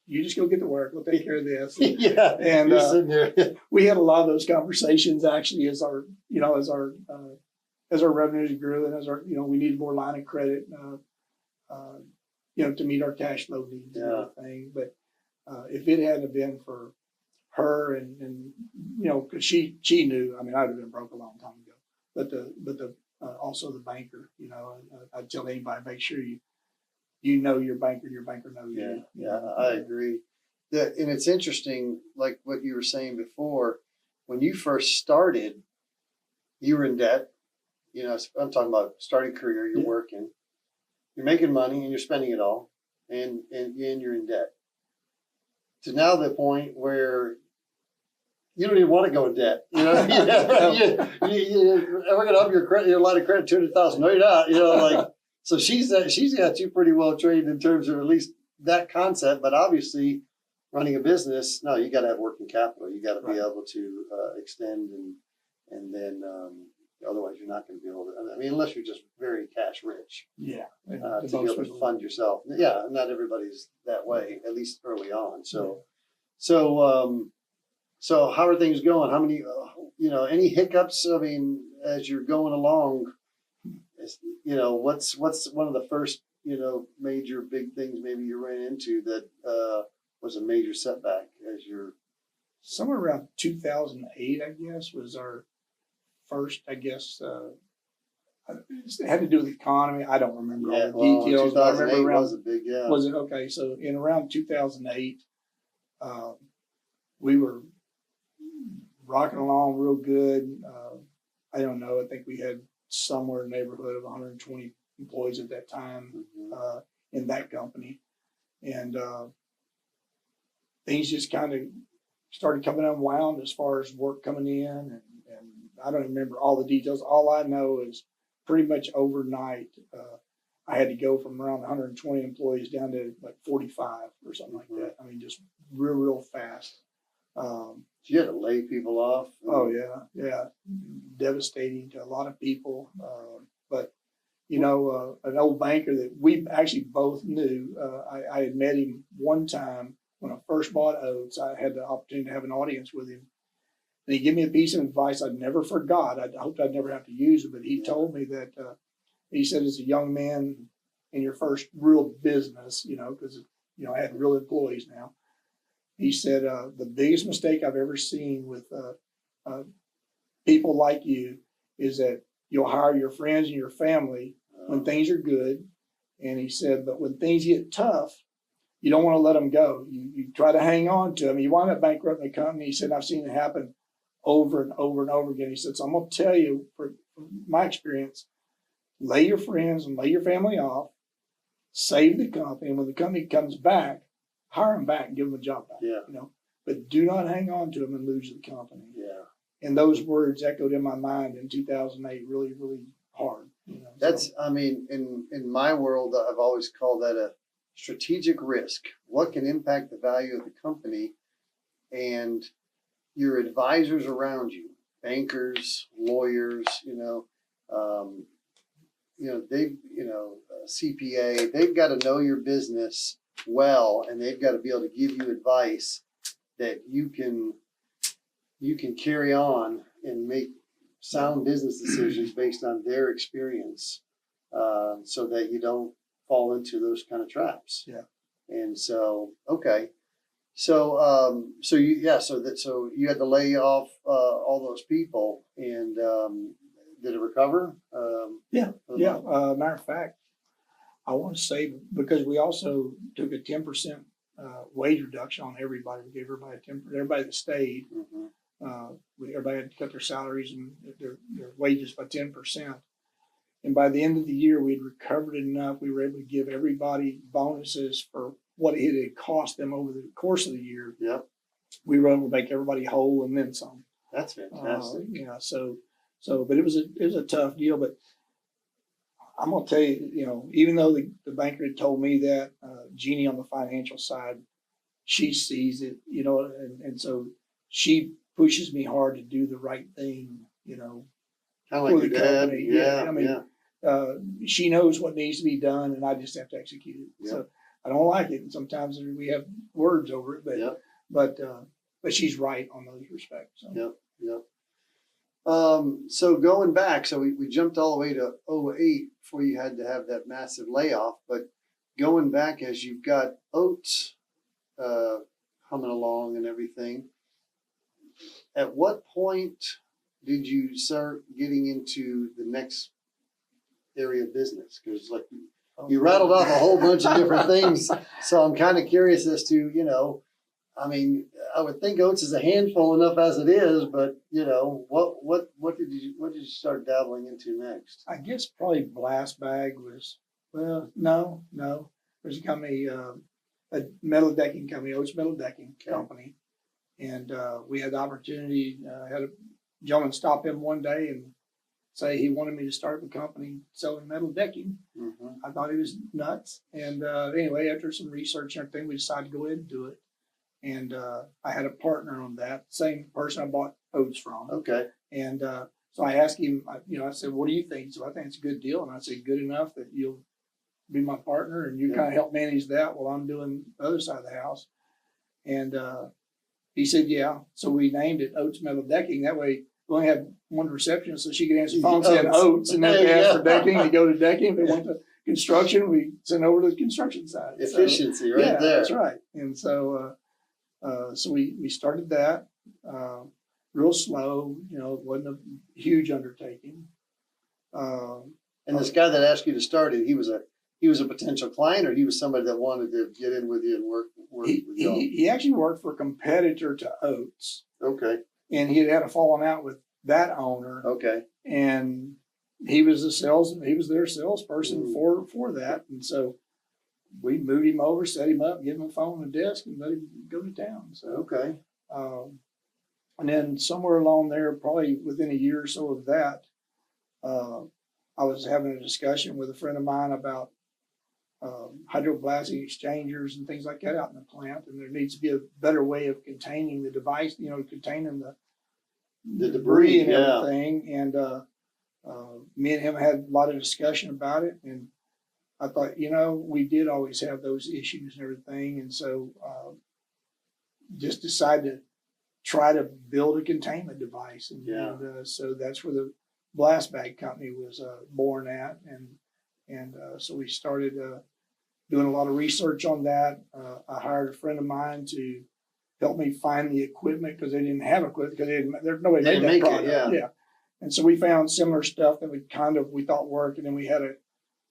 "You just go get to work. We'll take care of this." Yeah, and you're sitting there. We had a lot of those conversations actually as our revenues grew, and as we needed more line of credit, to meet our cash flow needs and everything. But if it hadn't been for her and because she knew, I mean, I'd have been broke a long time ago. But the also the banker, I'd tell anybody, make sure you know your banker, and your banker knows you. Yeah, I agree. And it's interesting, like what you were saying before, when you first started, you were in debt. I'm talking about starting career, you're working, you're making money and you're spending it all, and you're in debt. To now the point where you don't even want to go in debt. We're going to up your line of credit $200,000. No, you're not. So she's got you pretty well trained in terms of at least that concept. But obviously, running a business, no, you got to have working capital. You got to be able to extend and then otherwise you're not going to be able to. I mean, unless you're just very cash rich. Yeah. To be able to fund yourself. Yeah, not everybody's that way, at least early on. So how are things going? How many, any hiccups? I mean, as you're going along, what's one of the first, major big things maybe you ran into that was a major setback as you're. Somewhere around 2008, I guess, was our first, I guess, it had to do with the economy. I don't remember all the details. 2008 was a big, Was it? Okay, so in around 2008, we were rocking along real good. I don't know. I think we had somewhere in the neighborhood of 120 employees at that time in that company. And things just kind of started coming unwound as far as work coming in. And I don't remember all the details. All I know is pretty much overnight, I had to go from around 120 employees down to like 45 or something like that. I mean, just real fast. You had to lay people off. Oh yeah, devastating to a lot of people. But an old banker that we actually both knew. I had met him one time when I first bought Oates. I had the opportunity to have an audience with him, and he gave me a piece of advice I'd never forgot. I hoped I'd never have to use it, but he told me that he said, as a young man in your first real business, because I had real employees now. He said, the biggest mistake I've ever seen with people like you is that you'll hire your friends and your family when things are good. And he said, but when things get tough, you don't want to let them go. You try to hang on to them. You wind up bankrupting the company. He said, I've seen it happen over and over and over again. He said, so I'm going to tell you, from my experience, lay your friends and lay your family off, save the company. And when the company comes back, hire them back and give them a job back. But do not hang on to them and lose the company. And those words echoed in my mind in 2008 really hard. That's, I mean, in my world, I've always called that a strategic risk. What can impact the value of the company, and your advisors around you, bankers, lawyers, CPA, they've got to know your business well, and they've got to be able to give you advice that you can carry on and make sound business decisions based on their experience, so that you don't fall into those kind of traps. Yeah. And so, okay. So you had to lay off all those people, and did it recover? Yeah. Matter of fact, I want to say, because we also took a 10% wage reduction on everybody. We gave everybody that stayed. Mm-hmm. Everybody had to cut their salaries and their wages by 10%. And by the end of the year, we'd recovered enough. We were able to give everybody bonuses for what it had cost them over the course of the year. Yep. We were able to make everybody whole and then some. That's fantastic. But it was a tough deal. But I'm gonna tell you, even though the banker had told me that, Jeannie on the financial side, she sees it, and so she pushes me hard to do the right thing, Kind of like your dad. Yeah. She knows what needs to be done, and I just have to execute it. Yep. So I don't like it, and sometimes we have words over it, but she's right on those respects. So. Yep. So going back, so we jumped all the way to 2008 before you had to have that massive layoff, but going back as you've got Oates humming along and everything, at what point did you start getting into the next area of business? Because you rattled off a whole bunch of different things, so I'm kind of curious as to, I would think Oates is a handful enough as it is, but what did you start dabbling into next? I guess probably Blast Bag was, no. There's a company, a metal decking company, Oates Metal Decking Company, and we had the opportunity. Had a gentleman stop in one day and say he wanted me to start the company selling metal decking. Mm-hmm. I thought he was nuts, and anyway, after some research and everything, we decided to go ahead and do it. And I had a partner on that, same person I bought Oates from. Okay. And so I asked him, I said, what do you think? So I think it's a good deal. And I said, good enough that you'll be my partner and you kind of help manage that while I'm doing the other side of the house. And he said, yeah. So we named it Oates Metal Decking. That way we only had one receptionist, so she could answer the phone saying Oates. And then if they asked for decking, they go to decking. If they went to construction, we send over to the construction side. Efficiency, so, right there. That's right. And so we started that real slow. It wasn't a huge undertaking. And this guy that asked you to start it, he was a potential client, or he was somebody that wanted to get in with you and work with you? He actually worked for a competitor to Oates. Okay. And he had a falling out with that owner. Okay. And he was their salesperson for that. And so we moved him over, set him up, gave him a phone and a desk, and let him go to town. So okay. And then somewhere along there, probably within a year or so of that, I was having a discussion with a friend of mine about hydroblasting exchangers and things like that out in the plant, and there needs to be a better way of containing the device, containing the debris and everything. And me and him had a lot of discussion about it, and I thought, we did always have those issues and everything, and so just decided to try to build a containment device, and so that's where the Blast Bag company was born at, and so we started doing a lot of research on that. I hired a friend of mine to help me find the equipment because they didn't have equipment because nobody made that product. Yeah, and so we found similar stuff that we thought worked, and then we had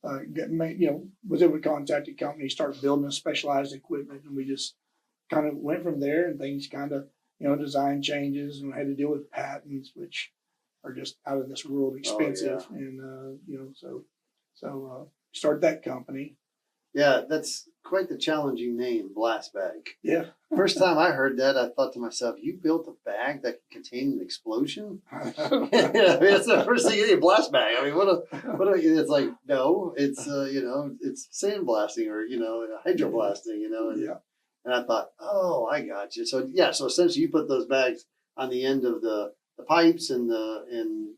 was able to contact a company, start building a specialized equipment, and we just kind of went from there, and things kind of design changes, and had to deal with patents, which are just out of this world expensive. Oh, yeah. And so started that company. Yeah, that's quite the challenging name, Blast Bag. Yeah. First time I heard that, I thought to myself, you built a bag that could contain an explosion? That's the first thing, a blast bag. It's like, no, it's, it's sandblasting or, hydroblasting, And I thought, oh, I got you. So, so essentially you put those bags on the end of the pipes and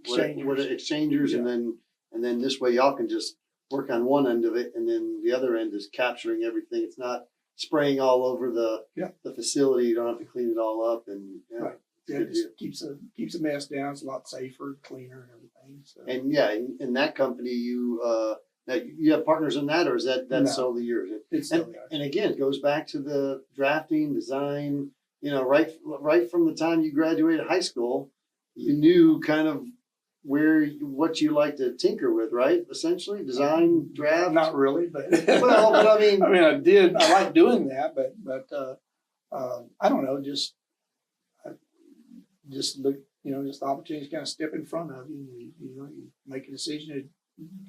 exchangers, and then and then this way y'all can just work on one end of it, and then the other end is capturing everything. It's not spraying all over the facility. You don't have to clean it all up, and Right. Yeah, it just keeps the mess down. It's a lot safer, cleaner, and everything. So. And yeah, in that company, you have partners in that, or is that's No, solely yours? It's And, still yours. and again, it goes back to the drafting, design. Right from the time you graduated high school, you knew kind of what you like to tinker with, right? Essentially, design, draft. Not really, but Well, but I mean, I did. I like doing that, but I don't know. Just look. Just the opportunities kind of step in front of you. You make a decision to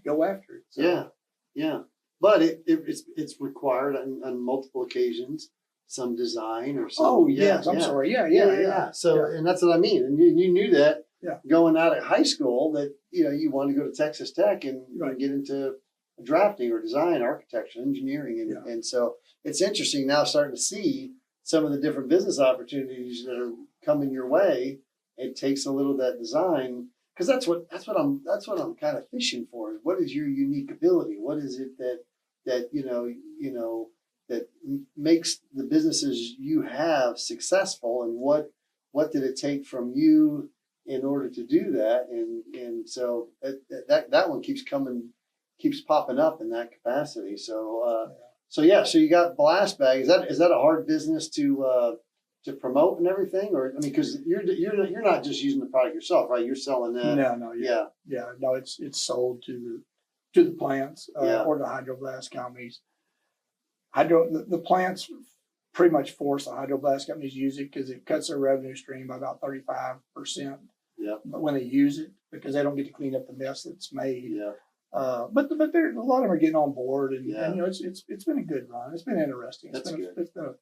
go after it. So. Yeah. But it's required on multiple occasions, some design or some. Oh yes, I'm sorry. Yeah. So, and that's what I mean. And you knew that Yeah. going out of high school that, you want to go to Texas Tech and Right. get into drafting or design, architecture, engineering. And so it's interesting now starting to see some of the different business opportunities that are coming your way. It takes a little of that design, because that's what I'm kind of fishing for. Is what is your unique ability? What is it that that makes the businesses you have successful, and what did it take from you in order to do that? And so that one keeps popping up in that capacity. So so you got Blast Bag. Is that a hard business to promote and everything, or because you're not just using the product yourself, right? You're selling that. No, yeah. No, it's sold to the plants or the hydroblast companies. The plants pretty much force the hydroblast companies to use it because it cuts their revenue stream by about 35%. Yeah. But when they use it, because they don't get to clean up the mess that's made. Yeah. But there a lot of them are getting on board, and it's been a good run. It's been interesting. It's been a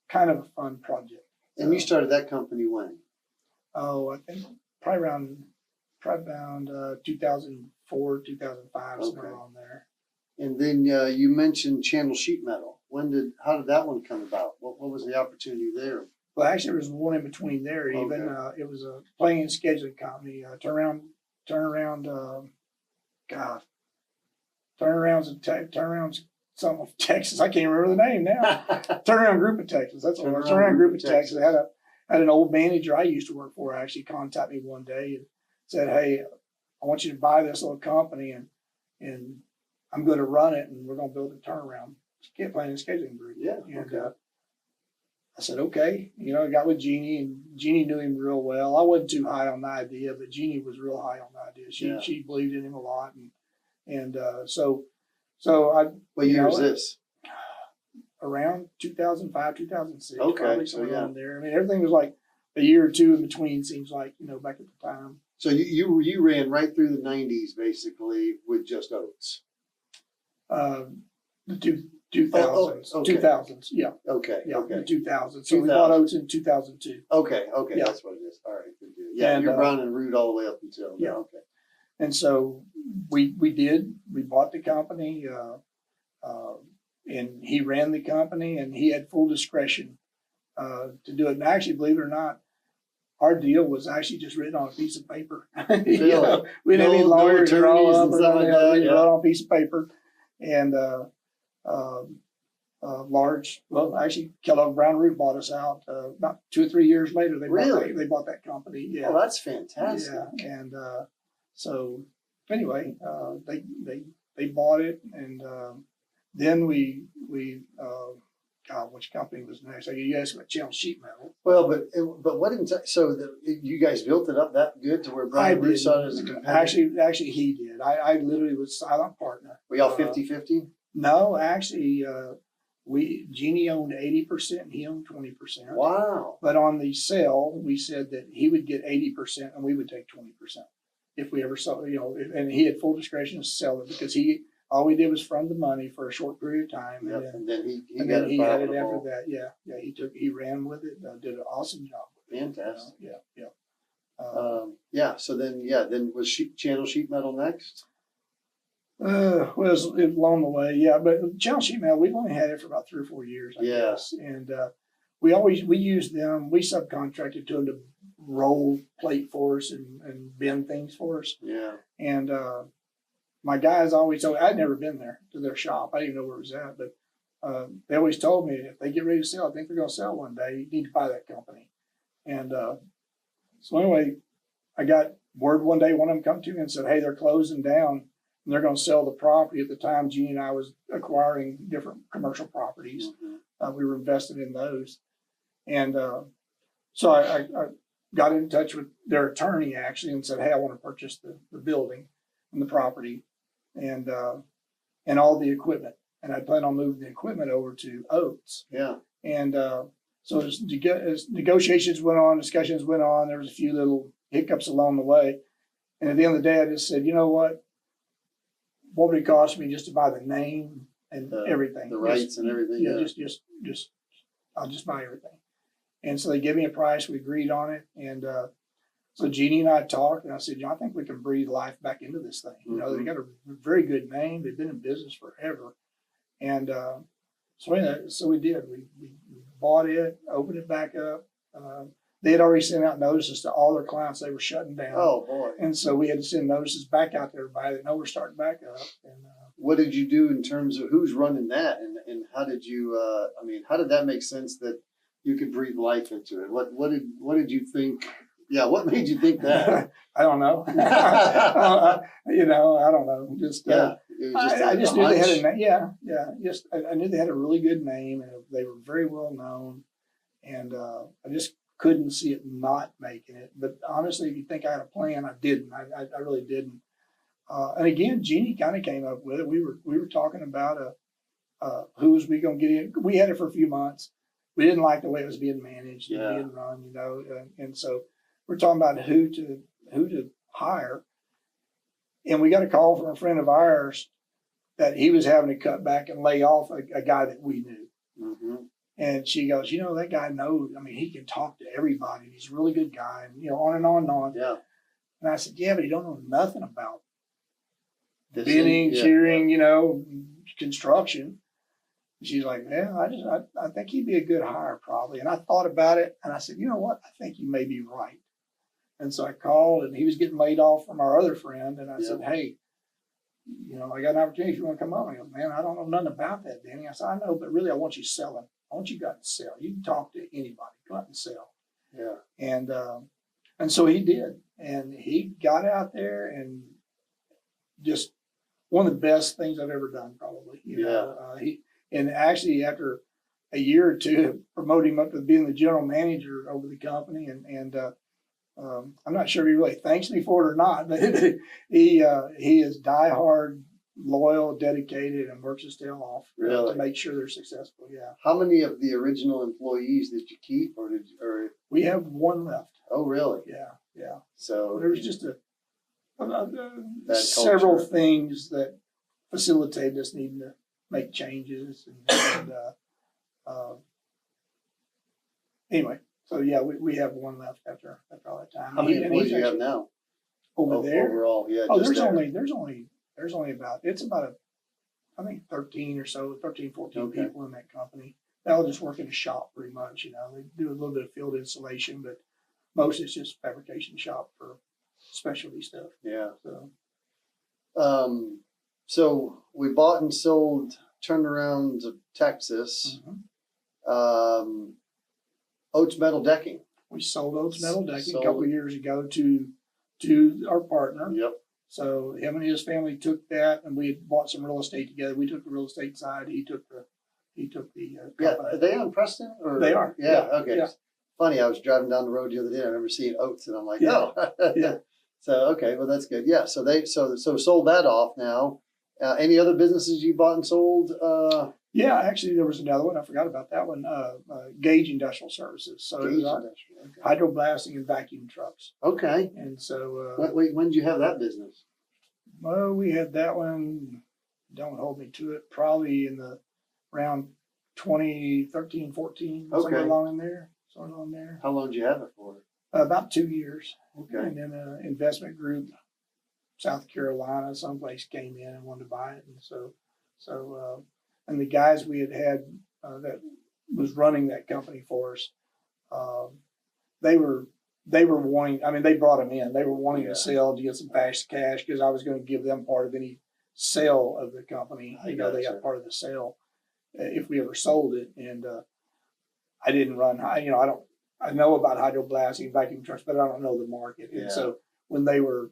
kind of a fun project. And you started that company when? Oh, I think probably around 2004, 2005, somewhere on there. And then you mentioned Channel Sheet Metal. How did that one come about? What was the opportunity there? Well, actually, there was one in between there. Even it was a playing and scheduling company. Turnarounds something of Texas. I can't remember the name now. Turnaround Group of Texas. That's what it was. Turnaround Group of Texas. Had an old manager I used to work for actually contact me one day and said, "Hey, I want you to buy this little company and I'm going to run it, and we're going to build a turnaround planning and scheduling group." Yeah. And I said, okay. I got with Jeannie, and Jeannie knew him real well. I wasn't too high on the idea, but Jeannie was real high on the idea. She believed in him a lot, and so I. What year is this? Around 2005, 2006. Okay, probably somewhere around there. Everything was like a year or two in between. Seems like back at the time. So you ran right through the 90s basically with just Oates. The 2000s. Okay. 2000s, yeah. Okay. The 2000s. So we bought Oates in 2002. Okay, Yeah. That's what it is. All right, good deal. Yeah, and you're Brown and Root all the way up until yeah. Okay. And so we bought the company, and he ran the company, and he had full discretion to do it. And actually, believe it or not, our deal was actually just written on a piece of paper. Really? We didn't need lawyers to draw up and stuff like that. We wrote on a piece of paper, and actually, Kellogg Brown Root bought us out about 2 or 3 years later. They bought that company. Yeah. Oh, that's fantastic. Yeah, and so anyway, they bought it, and then we which company was next? You asked about Channel Sheet Metal. Well, but what you guys built it up that good to where Brian Root saw it as a competitor? Actually, he did. I literally was silent partner. Were y'all 50-50? No, actually, Jeannie owned 80% and he owned 20%. Wow! But on the sale, we said that he would get 80% and we would take 20% if we ever sold. And he had full discretion to sell it because all we did was fund the money for a short period of time. Yep. And then he had it after that. Yeah. He ran with it. Did an awesome job. Fantastic. Yeah. So then was Channel Sheet Metal next? Well, it was along the way. Yeah, but Channel Sheet Metal, we've only had it for about 3 or 4 years, I guess. And we used them. We subcontracted to them to roll plate for us and bend things for us. Yeah. And my guys always told me, I'd never been there to their shop. I didn't even know where it was at, but they always told me if they get ready to sell, I think they're going to sell one day. You need to buy that company. And so anyway, I got word one day, one of them come to me and said, hey, they're closing down and they're going to sell the property. At the time, Jeannie and I was acquiring different commercial properties. We were invested in those. And so I got in touch with their attorney actually and said, hey, I want to purchase the building and the property and all the equipment. And I plan on moving the equipment over to Oates. Yeah. And so as negotiations went on, discussions went on, there was a few little hiccups along the way. And at the end of the day, I just said, you know what would it cost me just to buy the name and everything? The rights and everything. Yeah, just I'll just buy everything. And so they gave me a price, we agreed on it. And so Jeannie and I talked and I said, I think we can breathe life back into this thing. You know, they got a very good name. They've been in business forever. And so we did. We bought it, opened it back up. They had already sent out notices to all their clients they were shutting down. Oh, boy. And so we had to send notices back out to everybody that know we're starting back up. And what did you do in terms of who's running that? And how did you, how did that make sense that you could breathe life into it? What did you think? Yeah, what made you think that? I don't know. I don't know. Just I just knew they had a name. I knew they had a really good name and they were very well known, and I just couldn't see it not making it. But honestly, if you think I had a plan, I didn't. I really didn't. And again, Jeannie kind of came up with it. We were talking about who was we going to get in. We had it for a few months. We didn't like the way it was being managed and being run, and so we're talking about who to hire. And we got a call from a friend of ours that he was having to cut back and lay off a guy that we knew. Mm-hmm. And she goes, that guy knows. I mean, he can talk to everybody. He's a really good guy, and on and on and on. Yeah. And I said, yeah, but he don't know nothing about this bidding, cheering, construction. She's like, I think he'd be a good hire probably. And I thought about it and I said, you know what? I think you may be right. And so I called and he was getting laid off from our other friend. And I said, hey, I got an opportunity if you want to come up. And he goes, man, I don't know nothing about that, Danny. I said, I know, but really I want you selling. I want you to go out and sell. You can talk to anybody. Go out and sell. Yeah. And so he did. And he got out there and just one of the best things I've ever done probably. And actually, after a year or two, promoted him up to being the general manager over the company. And I'm not sure if he really thanks me for it or not, but he is diehard, loyal, dedicated, and works his tail off to make sure they're successful. Yeah. How many of the original employees did you keep, or we have one left? Oh, really? Yeah. So there was just several things that facilitated us needing to make changes and anyway, so we have one left after all that time. How many employees do you have now? Over there? Overall, yeah. There's only about I think 13 or so, 13, 14 people in that company. They all just work in a shop pretty much, They do a little bit of field installation, but most it's just fabrication shop for specialty stuff. Yeah. So so we bought and sold turnaround of Texas. Mm-hmm. Oates Metal Decking. We sold Oates Metal Decking a couple of years ago to our partner. Yep. So him and his family took that, and we had bought some real estate together. We took the real estate side. He took the Are they on Preston? Or? They are. Yeah. Okay. Yeah. Funny, I was driving down the road the other day. I remember seeing Oates, and I'm like, yeah. So well, that's good. Yeah. So they sold that off now. Any other businesses you bought and sold? Yeah, actually, there was another one. I forgot about that one. Gage Industrial Services. So hydroblasting and vacuum trucks. Okay. And so when did you have that business? Well, we had that one. Don't hold me to it. Probably in the around 2013, 14, somewhere along in there. How long did you have it for? About 2 years. Okay. And then an investment group, South Carolina, someplace came in and wanted to buy it, and so and the guys we had that was running that company for us, they were wanting. I mean, they brought them in. They were wanting to sell to get some fast cash because I was going to give them part of any sale of the company. I You know, they gotcha. got part of the sale if we ever sold it. And I didn't run, I know about hydroblasting, vacuum trucks, but I don't know the market. Yeah. And so when they were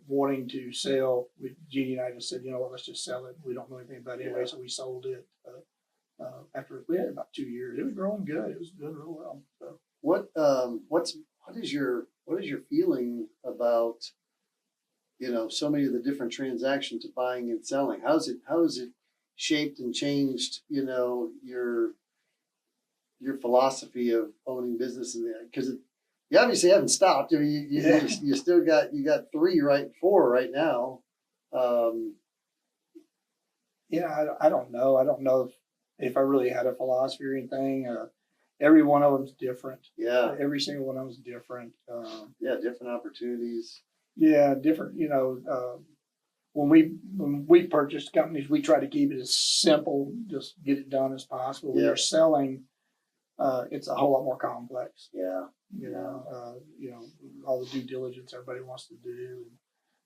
wanting to sell, Jeannie and I just said, you know what, let's just sell it. We don't know anything about it anyway, Yeah. so we sold it. After we had about 2 years, it was growing good. It was doing real well. So What is your feeling about, you know, so many of the different transactions of buying and selling? How is it shaped and changed, you know, your philosophy of owning businesses? Because you obviously haven't stopped. I mean, you still got 4 right now. I don't know. I don't know if I really had a philosophy or anything. Every one of them's different. Yeah, Every single one of them's different. yeah, different opportunities. Yeah, different. You know, when we purchase companies, we try to keep it as simple, just get it done as possible. When Yeah. you're selling, it's a whole lot more complex. Yeah, You know, all the due diligence everybody wants to do. And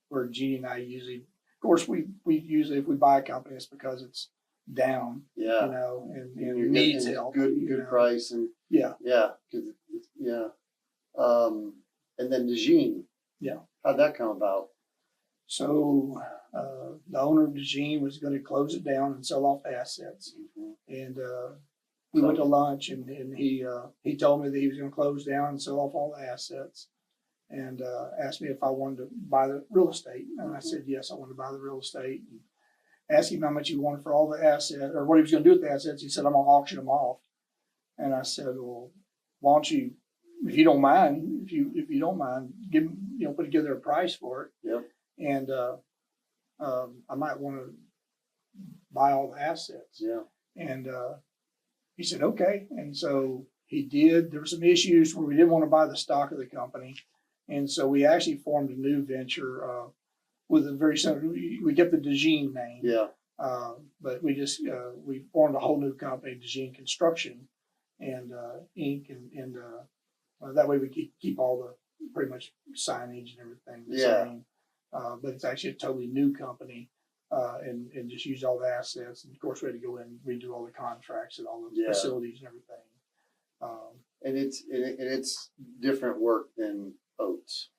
where Jeannie and I usually, of course, we usually, if we buy a company, it's because it's down, yeah. you know, and you're needs getting help. Good you know. price and Yeah. yeah, 'cause yeah. And then DeJean. Yeah. How'd that come about? So the owner of DeJean was going to close it down and sell off the assets. Mhm. And we went to lunch, and he told me that he was going to close down and sell off all the assets, and asked me if I wanted to buy the real estate. And I said yes, I wanted to buy the real estate. And asked him how much he wanted for all the assets, or what he was going to do with the assets. He said, I'm going to auction them off. And I said, well, why don't you, if you don't mind, if you don't mind, give him, you know, put together a price for it. Yep. And I might want to buy all the assets. Yeah. And he said, okay. And so he did. There were some issues where we didn't want to buy the stock of the company. And so we actually formed a new venture with a very simple, we kept the DeJean name. Yeah. But we just, we formed a whole new company, DeJean Construction and Inc. And that way we keep all the pretty much signage and everything the same. But it's actually a totally new company. And just use all the assets. And of course, we had to go in and redo all the contracts and all the facilities and everything. And it's different work than Oates.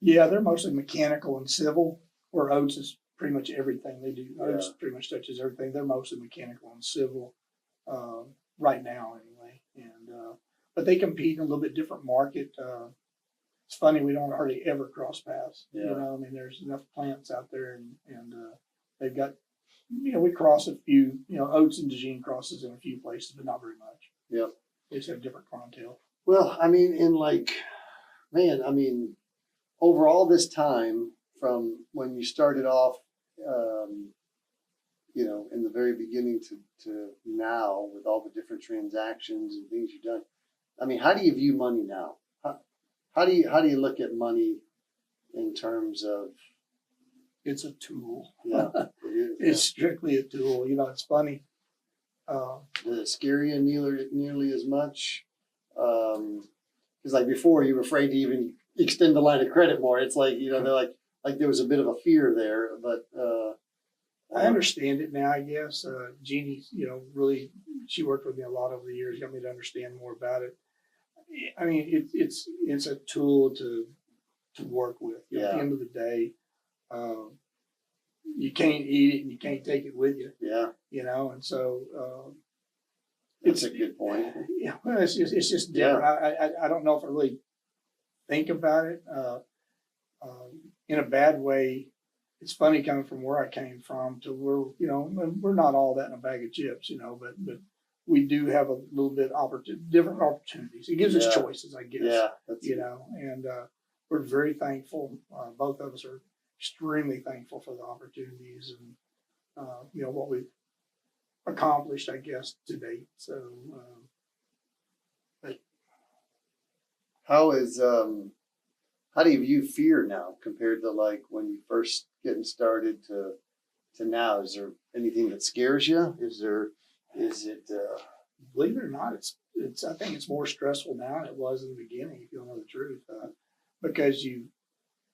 Yeah, they're mostly mechanical and civil, where Oates is pretty much everything they do. Oates pretty much touches everything. They're mostly mechanical and civil right now, anyway. And but they compete in a little bit different market. It's funny, we don't hardly ever cross paths. Yeah. You know, I mean, there's enough plants out there, and they've got, you know, we cross a few, you know, Oates and DeJean crosses in a few places, but not very much. Yep. They just have different clientele. Well, I mean, over all this time from when you started off, you know, in the very beginning to now with all the different transactions and things you've done, I mean, how do you view money now? How do you look at money in terms of? It's a tool. Yeah, it is. It's strictly a tool. You know, it's funny. Does it scare you nearly as much? Because like before, you were afraid to even extend the line of credit more. It's like, you know, they're like there was a bit of a fear there, but I understand it now, I guess. Jeannie, you know, really, she worked with me a lot over the years, got me to understand more about it. I mean, it's a tool to work with. You know, at the end of the day, you can't eat it and you can't take it with you. Yeah. You know, and so that's a good point. Yeah, well, it's just different. I don't know if I really think about it in a bad way. It's funny coming from where I came from to where, you know, we're not all that in a bag of chips, you know, but we do have a little bit different opportunities. It gives us choices, I guess. Yeah, you know, and we're very thankful. Both of us are extremely thankful for the opportunities and you know, what we've accomplished, I guess, to date. So, but how do you view fear now compared to like when you first getting started to now? Is there anything that scares you? Is it believe it or not, it's I think it's more stressful now than it was in the beginning, if you don't know the truth, because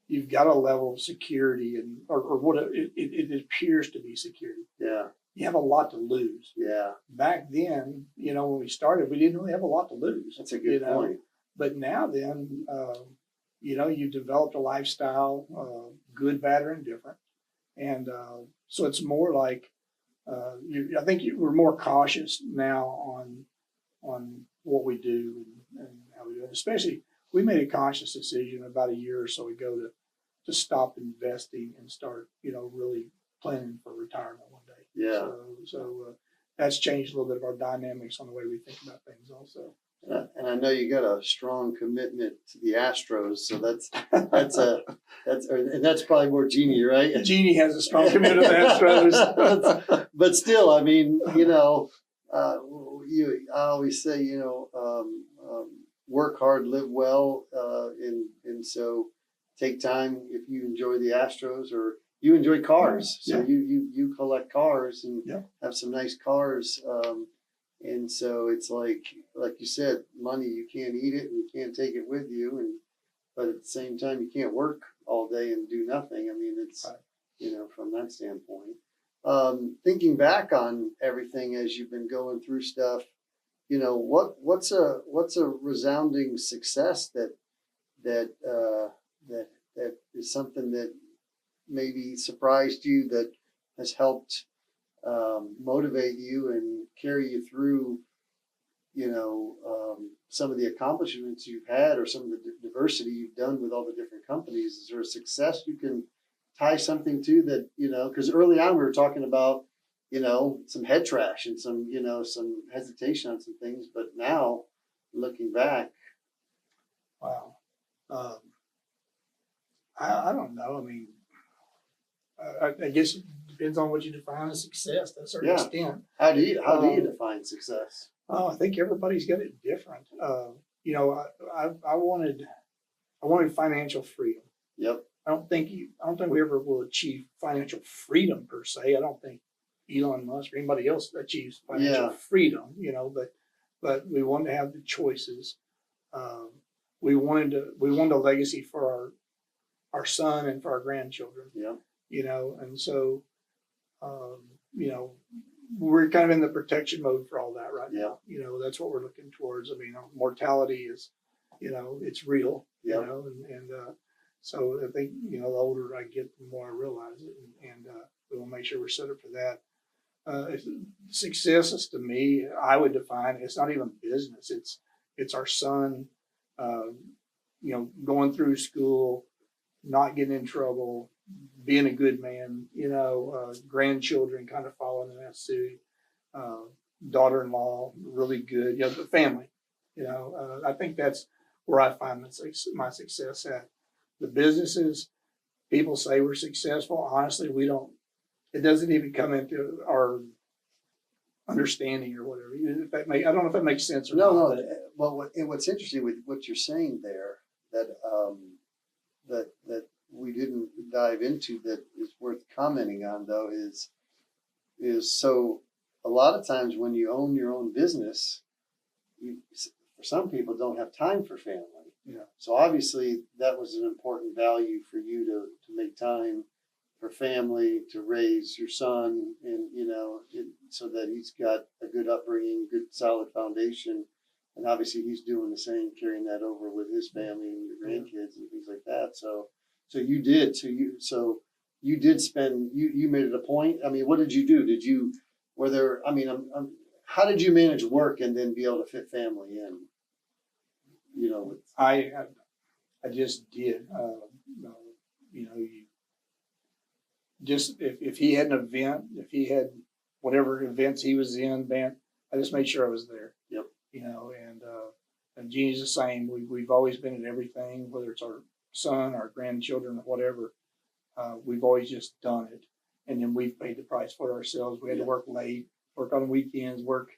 you've got a level of security and or what it appears to be security. Yeah. You have a lot to lose. Yeah. Back then, when we started, we didn't really have a lot to lose. That's a good point. But now then, you developed a lifestyle, good, bad, or indifferent. And so it's more like, I think we're more cautious now on what we do and how we do it. Especially, we made a conscious decision about a year or so ago to stop investing and start, really planning for retirement one day. Yeah. So that's changed a little bit of our dynamics on the way we think about things also. And I know you got a strong commitment to the Astros, so that's probably more Jeannie, right? Jeannie has a strong commitment to the Astros, but still, I mean, I always say, work hard, live well, and so take time if you enjoy the Astros or you enjoy cars. So you collect cars and have some nice cars. And so it's like you said, money, you can't eat it and you can't take it with you. But at the same time, you can't work all day and do nothing. I mean, it's, from that standpoint, thinking back on everything as you've been going through stuff, what's a resounding success that is something that maybe surprised you, that has helped motivate you and carry you through, some of the accomplishments you've had or some of the diversity you've done with all the different companies? Is there a success you can tie something to that, because early on we were talking about, some head trash and some hesitation on some things, but now looking back. Wow. I don't know. I mean, I guess it depends on what you define as success to a certain extent. How do you define success? Oh, I think everybody's got it different. I wanted financial freedom. Yep. I don't think we ever will achieve financial freedom per se. I don't think Elon Musk or anybody else achieves financial freedom, but we wanted to have the choices. We wanted a legacy for our son and for our grandchildren. Yeah. And so, we're kind of in the protection mode for all that right now. That's what we're looking towards. I mean, mortality is, it's real, and so I think, the older I get, the more I realize it, and we will make sure we're set up for that. Success is, to me, I would define, it's not even business. It's our son, going through school, not getting in trouble, being a good man, grandchildren kind of following in that suit, daughter-in-law, really good, the family, I think that's where I find my success at. The businesses, people say we're successful. Honestly, we don't, it doesn't even come into our understanding or whatever. I don't know if that makes sense or not. No. Well, what's interesting with what you're saying there, that we didn't dive into, that is worth commenting on, though, is so a lot of times when you own your own business, for some people, don't have time for family. So obviously that was an important value for you to make time for family, to raise your son, and so that he's got a good upbringing, good solid foundation, and obviously he's doing the same, carrying that over with his family and your grandkids and things like that. So you did. So you did spend. You made it a point. I mean, what did you do? How did you manage work and then be able to fit family in? I just did. If he had an event, if he had whatever events he was in, I just made sure I was there. Yep. And Jeannie's the same. We've always been at everything, whether it's our son, our grandchildren, whatever. We've always just done it, and then we've paid the price for it ourselves. We had to work late, work on weekends, work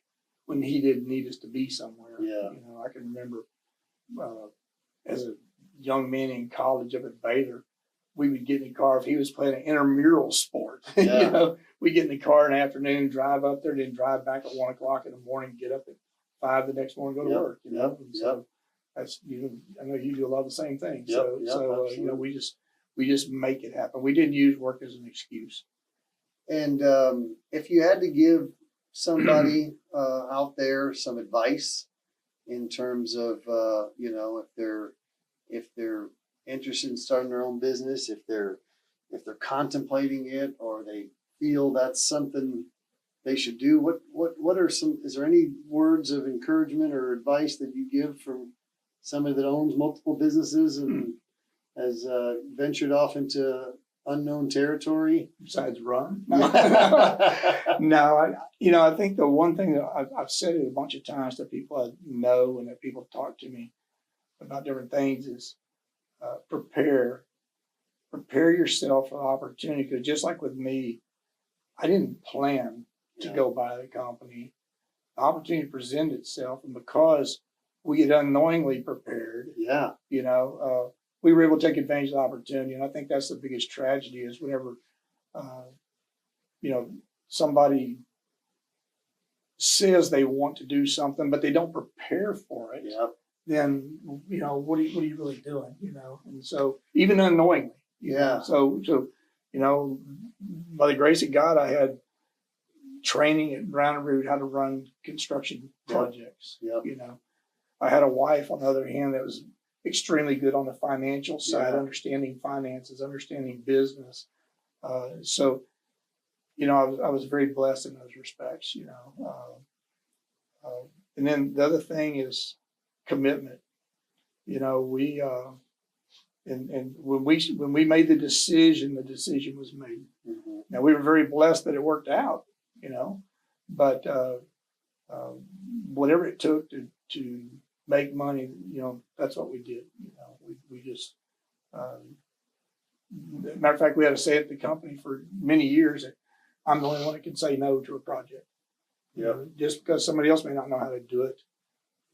when he didn't need us to be somewhere. Yeah. I can remember as a young man in college up at Baylor, we would get in the car if he was playing an intramural sport. Yeah. We get in the car in the afternoon, drive up there, then drive back at 1 o'clock in the morning, get up at 5 the next morning, go to work. So that's I know you do a lot of the same things. We we just make it happen. We didn't use work as an excuse. And if you had to give somebody out there some advice in terms of if they're interested in starting their own business, if they're contemplating it, or they feel that's something they should do, what are some? Is there any words of encouragement or advice that you give from somebody that owns multiple businesses and has ventured off into unknown territory? Besides run? No, I think the one thing that I've said it a bunch of times to people I know and that people talk to me about different things is prepare yourself for opportunity. Because just like with me, I didn't plan to go buy the company. The opportunity presented itself, and because we get unknowingly prepared, we were able to take advantage of the opportunity. And I think that's the biggest tragedy is whenever, somebody says they want to do something, but they don't prepare for it. Yeah. Then, what are you really doing? And so even unknowingly, so, by the grace of God, I had training at Brown and Root how to run construction projects. Yep. I had a wife, on the other hand, that was extremely good on the financial side, understanding finances, understanding business. So, I was very blessed in those respects, and then the other thing is commitment. We, and when we made the decision was made. Mm-hmm. Now, we were very blessed that it worked out, but whatever it took to make money, that's what we did. We just, matter of fact, we had to say at the company for many years that I'm the only one that can say no to a project. Yeah. Just because somebody else may not know how to do it,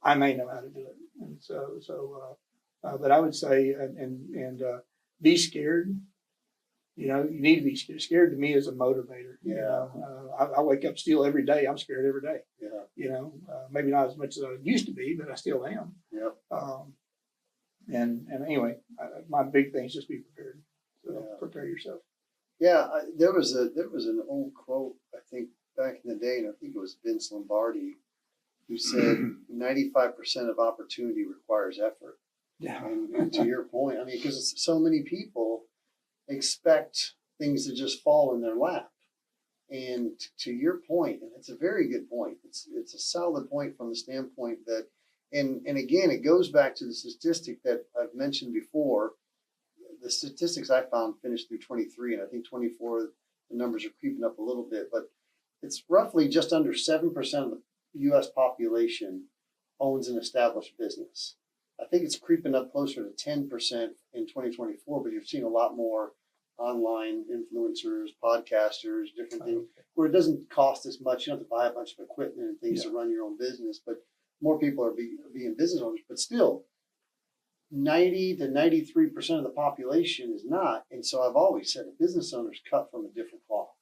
I may know how to do it. And but I would say, and be scared. You need to be scared. Scared to me is a motivator. Yeah. I wake up still every day. I'm scared every day. Yeah. Maybe not as much as I used to be, but I still am. Yep. And anyway, my big thing is just be prepared. So prepare yourself. Yeah. There was an old quote, I think, back in the day, and I think it was Vince Lombardi, who said 95% of opportunity requires effort. Yeah. And to your point, I mean, because so many people expect things to just fall in their lap. And to your point, and it's a very good point, it's a solid point from the standpoint that, and again, it goes back to the statistic that I've mentioned before. The statistics I found finished through 23, and I think 24, the numbers are creeping up a little bit, but it's roughly just under 7% of the U.S. population owns an established business. I think it's creeping up closer to 10% in 2024, but you've seen a lot more online influencers, podcasters, different things, where it doesn't cost as much. You don't have to buy a bunch of equipment and things to run your own business, but more people are being business owners. But still, 90 to 93% of the population is not. And so I've always said a business owner's cut from a different cloth.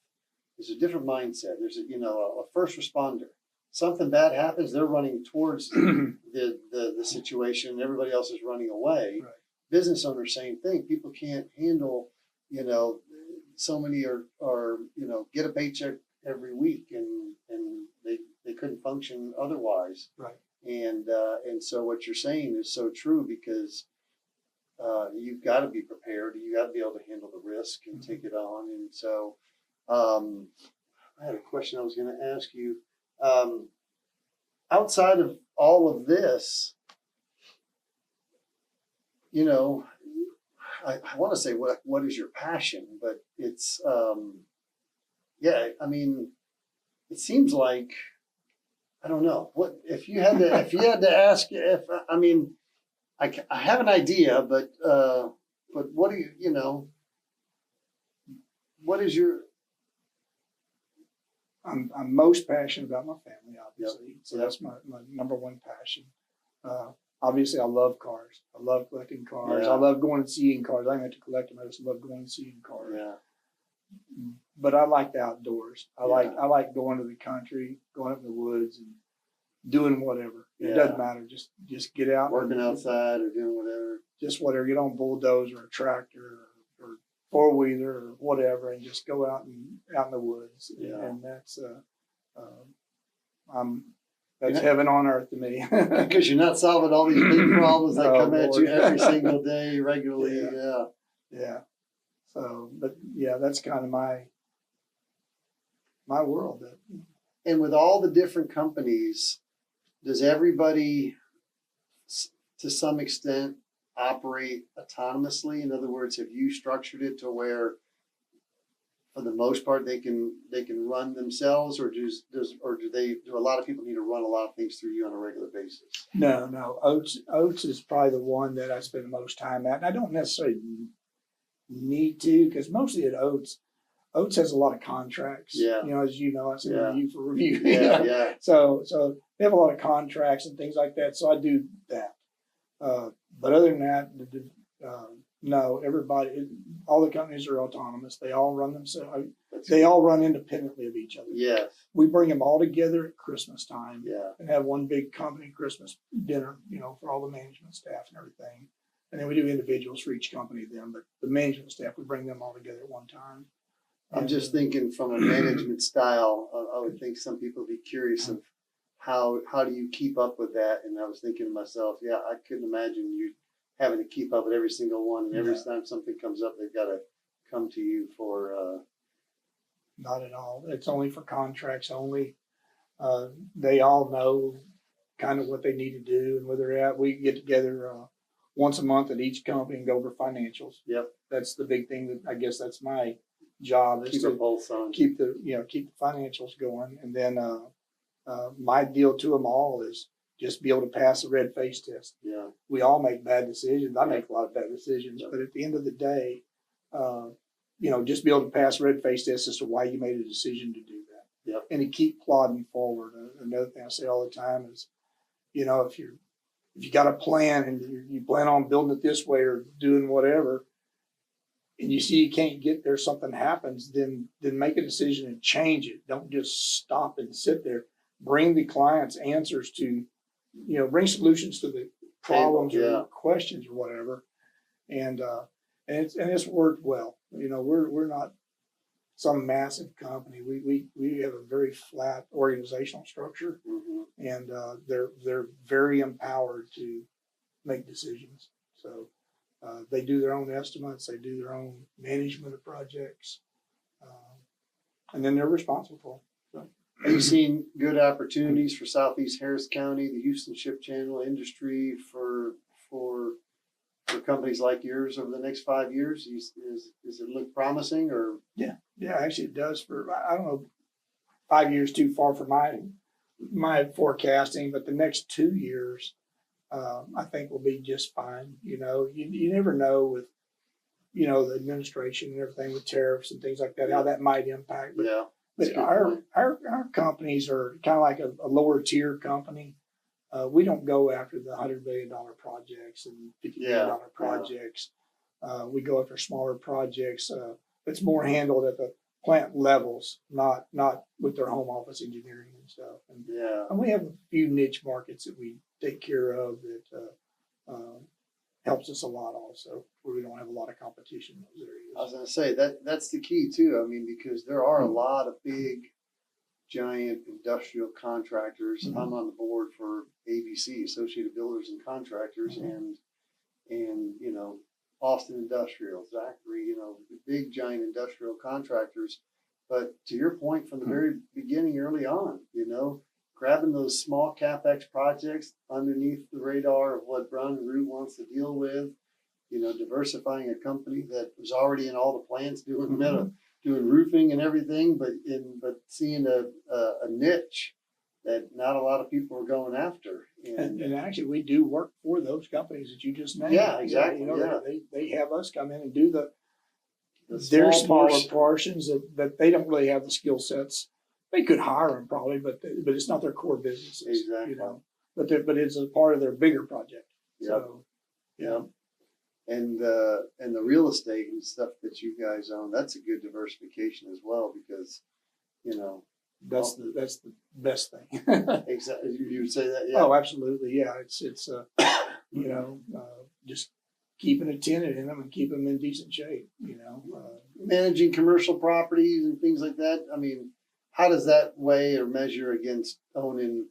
There's a different mindset. There's a first responder. Something bad happens, they're running towards the situation. Everybody else is running away. Right. Business owners, same thing. People can't handle, so many are get a paycheck every week and they couldn't function otherwise. Right. And so what you're saying is so true, because you've got to be prepared. You got to be able to handle the risk and take it on. And so I had a question I was going to ask you. Outside of all of this, I want to say what is your passion, but it's I mean, it seems like, I don't know, what if you had to ask, I have an idea, but what do what is your? I'm most passionate about my family, obviously. Yep. So that's my number one passion. Obviously, I love cars. I love collecting cars. Yeah. I love going and seeing cars. I don't have to collect them. I just love going and seeing cars. Yeah. But I like the outdoors. I like going to the country, going up in the woods, and doing whatever. It doesn't matter. Just get out. Working outside or doing whatever. Just whatever. Get on a bulldozer or a tractor or 4-wheeler or whatever and just go out in the woods. Yeah. And that's that's heaven on earth to me. Because you're not solving all these big problems that Oh, come at you Lord. every single day regularly. Yeah. Yeah. Yeah. So, but yeah, that's kind of my world. And with all the different companies, does everybody, to some extent, operate autonomously? In other words, have you structured it to where, for the most part, they can run themselves, or do a lot of people need to run a lot of things through you on a regular basis? No. Oates is probably the one that I spend the most time at, and I don't necessarily need to, because mostly at Oates has a lot of contracts. Yeah. As you know, I send Yeah. you for review. Yeah. So they have a lot of contracts and things like that. So I do that. But other than that, no, everybody, all the companies are autonomous. They all run themselves. They all run independently of each other. Yes. We bring them all together at Christmas time. Yeah. And have one big company Christmas dinner, for all the management staff and everything. And then we do individuals for each company then, but the management staff, we bring them all together at one time. I'm just thinking from a management style, I would think some people would be curious of how do you keep up with that? And I was thinking to myself, yeah, I couldn't imagine you having to keep up with every single one. And every time something comes up, they've got to come to you for. Not at all. It's only for contracts only. They all know kind of what they need to do and where they're at. We get together once a month at each company and go over financials. Yep. That's the big thing that I guess that's my job, is keep to a pulse on. keep the financials going. And then my deal to them all is just be able to pass a red face test. Yeah. We all make bad decisions. I make a lot of bad decisions, but at the end of the day, just be able to pass a red face test as to why you made a decision to do that. Yep. And to keep plodding forward. Another thing I say all the time is, if you got a plan and you plan on building it this way or doing whatever, and you see you can't get there, something happens, then make a decision and change it. Don't just stop and sit there. Bring the clients answers to, bring solutions to the problems or questions or whatever. And it's worked well. We're not some massive company. We have a very flat organizational structure, and they're very empowered to make decisions. So they do their own estimates, they do their own management of projects, and then they're responsible for them. So. Have you seen good opportunities for Southeast Harris County, the Houston Ship Channel industry for companies like yours over the next 5 years? Does it look promising, or? Yeah, actually it does. I don't know, 5 years too far for my forecasting, but the next 2 years, I think will be just fine. You never know with, the administration and everything with tariffs and things like that, how that might impact. But our companies are kind of like a lower tier company. We don't go after the $100 million projects and $50 million projects. We go after smaller projects. It's more handled at the plant levels, not with their home office engineering and stuff. And we have a few niche markets that we take care of that helps us a lot also, where we don't have a lot of competition in those areas. I was going to say that's the key too. I mean, because there are a lot of big, giant industrial contractors. I'm on the board for ABC, Associated Builders and Contractors, and Austin Industrial, Zachary, big giant industrial contractors. But to your point from the very beginning, early on, grabbing those small CapEx projects underneath the radar of what Brown and Root wants to deal with, diversifying a company that was already in all the plants doing roofing and everything, but seeing a niche that not a lot of people are going after. And actually, we do work for those companies that you just named. Yeah, exactly. They have us come in and do their smaller portions that they don't really have the skill sets. They could hire them probably, but it's not their core businesses. Exactly. But it's a part of their bigger project. Yep. So, yeah. And the real estate and stuff that you guys own, that's a good diversification as well, because that's the best thing. Exactly, you would say that, yeah. Oh, absolutely, yeah. It's just keeping a tenant in them and keep them in decent shape, Managing commercial properties and things like that. I mean, how does that weigh or measure against owning,